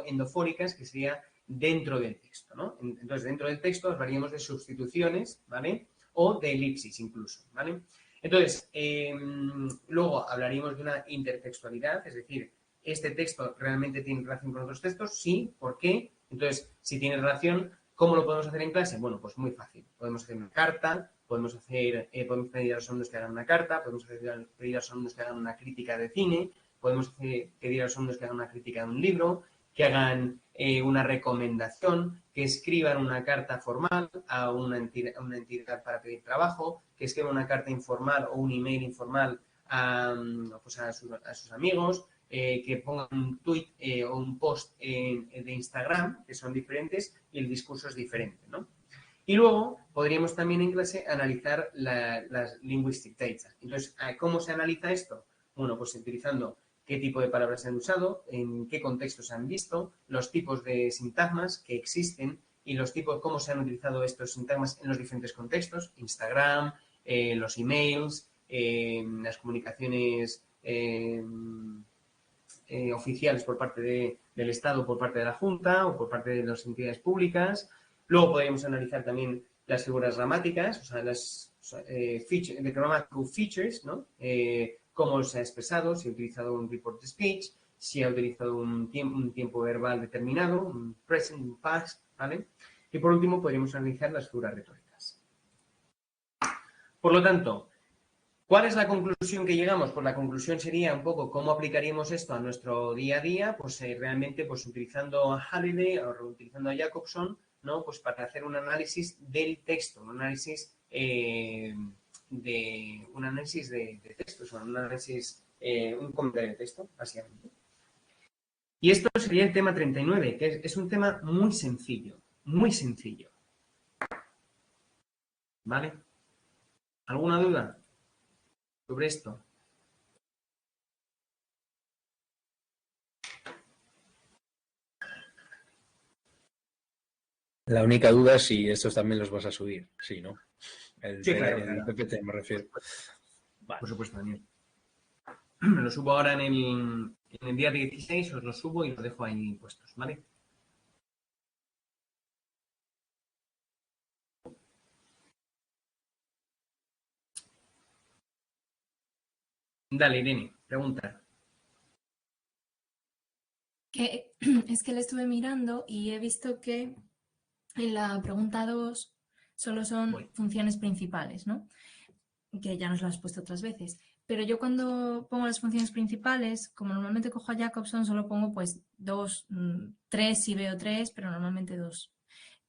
endofóricas, que sería dentro del texto, ¿no? Entonces, dentro del texto hablaríamos de sustituciones, ¿vale? O de elipsis incluso, ¿vale? Entonces, luego hablaríamos de una intertextualidad, es decir, ¿este texto realmente tiene relación con otros textos? Sí, ¿por qué? Entonces, si tiene relación, ¿cómo lo podemos hacer en clase? Bueno, pues muy fácil. Podemos hacer una carta, podemos pedir a los alumnos que hagan una carta, podemos pedir a los alumnos que hagan una crítica de cine, podemos pedir a los alumnos que hagan una crítica de un libro, que hagan una recomendación, que escriban una carta formal a una entidad para pedir trabajo, que escriban una carta informal o un email informal a sus amigos, que pongan un tweet o un post de Instagram, que son diferentes y el discurso es diferente, ¿no? Y luego podríamos también en clase analizar las linguistic data. Entonces, ¿cómo se analiza esto? Bueno, pues utilizando qué tipo de palabras se han usado, en qué contextos se han visto, los tipos de sintagmas que existen y los tipos, cómo se han utilizado estos sintagmas en los diferentes contextos, Instagram, los emails, las comunicaciones oficiales por parte del Estado, por parte de la Junta o por parte de las entidades públicas. Luego podríamos analizar también las figuras gramáticas, o sea, las grammatical features, ¿no? Cómo se ha expresado, si ha utilizado un report to speech, si ha utilizado un tiempo verbal determinado, un present, un past, ¿vale? Y por último podríamos analizar las figuras retóricas. Por lo tanto, ¿cuál es la conclusión que llegamos? Pues la conclusión sería un poco cómo aplicaríamos esto a nuestro día a día, pues realmente pues utilizando a Halliday o utilizando a Jacobson, ¿no? Pues para hacer un análisis del texto, un análisis de textos, un comentario de texto, básicamente. Y esto sería el tema 39, que es un tema muy sencillo, muy sencillo. ¿Vale? ¿Alguna duda sobre esto? La única duda es si estos también los vas a subir. Sí, ¿no? Sí, claro, el claro. PPT me refiero. Vale. Por supuesto, Daniel. Lo subo ahora en el día 16, os lo subo y los dejo ahí puestos, ¿vale? Dale, Irene, pregunta. Es que le estuve mirando y he visto que en la pregunta 2 solo son funciones principales, ¿no? Que ya nos lo has puesto otras veces. Pero yo cuando pongo las funciones principales, como normalmente cojo a Jacobson, solo pongo pues 2, 3 si veo 3, pero normalmente 2.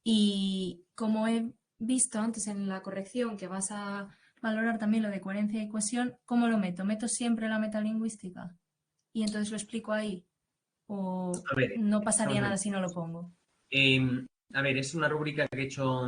Y como he visto antes en la corrección que vas a valorar también lo de coherencia y cohesión, ¿cómo lo meto? ¿Meto siempre la metalingüística? Y entonces lo explico ahí. ¿O A ver, no pasaría nada si no lo pongo? A ver, es una rúbrica que he hecho,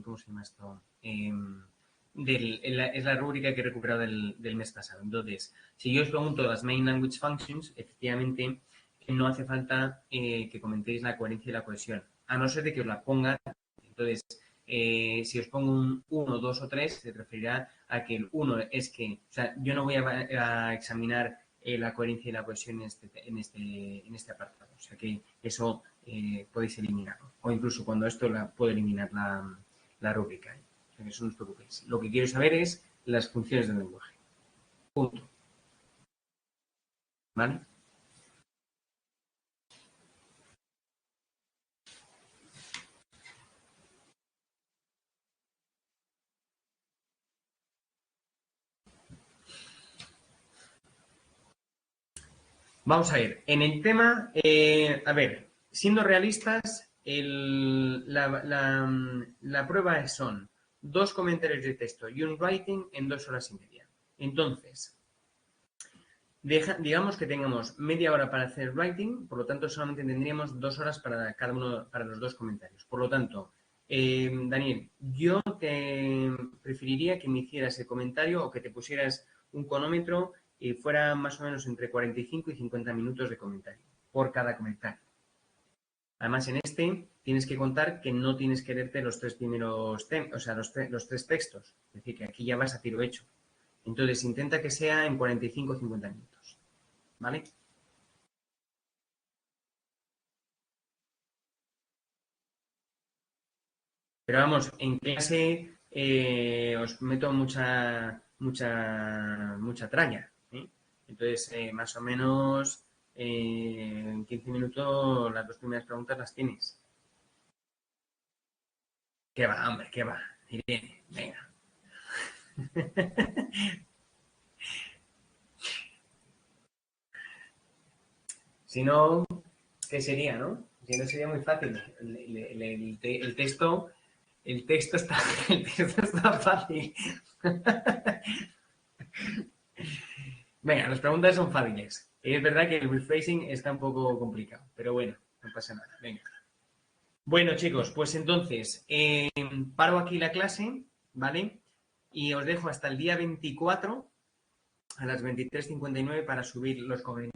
¿cómo se llama esto? Es la rúbrica que he recuperado del mes pasado. Entonces, si yo os pregunto las main language functions, efectivamente no hace falta que comentéis la coherencia y la cohesión, a no ser de que os la ponga. Entonces, si os pongo un 1, 2 o 3, se referirá a que el 1 es que, o sea, yo no voy a examinar la coherencia y la cohesión en este apartado. O sea que eso podéis eliminarlo. O incluso cuando esto puedo eliminar la rúbrica. O sea que eso no os preocupéis. Lo que quiero saber es las funciones del lenguaje. Punto. ¿Vale? Vamos a ver, en el tema, a ver, siendo realistas, la prueba son 2 comentarios de texto y un writing en 2 horas y media. Entonces, digamos que tengamos media hora para hacer writing, por lo tanto solamente tendríamos 2 horas para cada uno, para los 2 comentarios. Por lo tanto, Daniel, yo te preferiría que me hicieras el comentario o que te pusieras un cronómetro y fuera más o menos entre 45 y 50 minutos de comentario por cada comentario. Además, en este tienes que contar que no tienes que leerte los 3 primeros, o sea, los 3 textos. Es decir, que aquí ya vas a tiro hecho. Entonces, intenta que sea en 45 o 50 minutos. ¿Vale? Pero vamos, en clase os meto mucha tralla. ¿Eh? Entonces, más o menos en 15 minutos las 2 primeras preguntas las tienes. ¿Qué va, hombre? ¿Qué va? Irene, venga. Si no, ¿qué sería, no? Si no sería muy fácil. El texto está, el texto está fácil. Venga, las preguntas son fáciles. Es verdad que el rephrasing está un poco complicado, pero bueno, no pasa nada. Venga. Bueno, chicos, pues entonces, paro aquí la clase, ¿vale? Y os dejo hasta el día 24 a las 23:59 para subir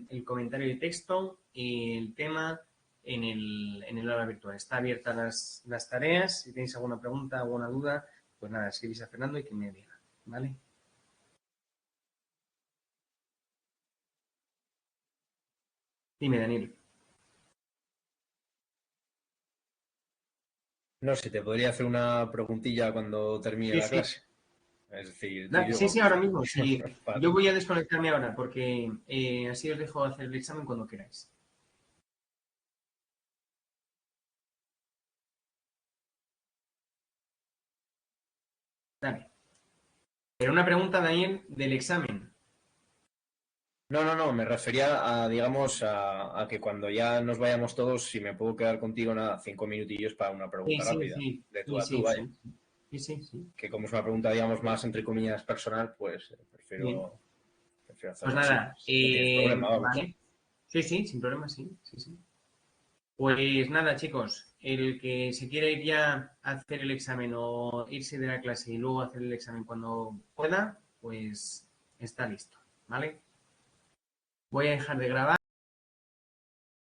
el comentario de texto y el tema en el aula virtual. Está abiertas las tareas. Si tenéis alguna pregunta, alguna duda, pues nada, escribís a Fernando y que me diga, ¿vale? Dime, Daniel. No sé, te podría hacer una preguntilla cuando termine Sí, la sí. clase. Es decir, tú y Sí, yo. sí, ahora mismo. Sí. Vale. Yo voy a desconectarme ahora porque así os dejo hacer el examen cuando queráis. Dale. Pero una pregunta, Daniel, del examen. No, me refería a, digamos, a que cuando ya nos vayamos todos, si me puedo quedar contigo, nada, 5 minutillos para una Sí, pregunta sí, rápida, sí. de tú Sí, a tú, sí, vaya. sí. Sí, sí, sí. Que como es una pregunta, digamos, más entre comillas personal, pues Bien. prefiero Pues hacerlo así. nada, Si no tienes problema, vamos. vale. Sí, sí, sin problema, sí, sí, sí. Pues nada, chicos, el que se quiera ir ya a hacer el examen o irse de la clase y luego hacer el examen cuando pueda, pues está listo, ¿vale? Voy a dejar de grabar.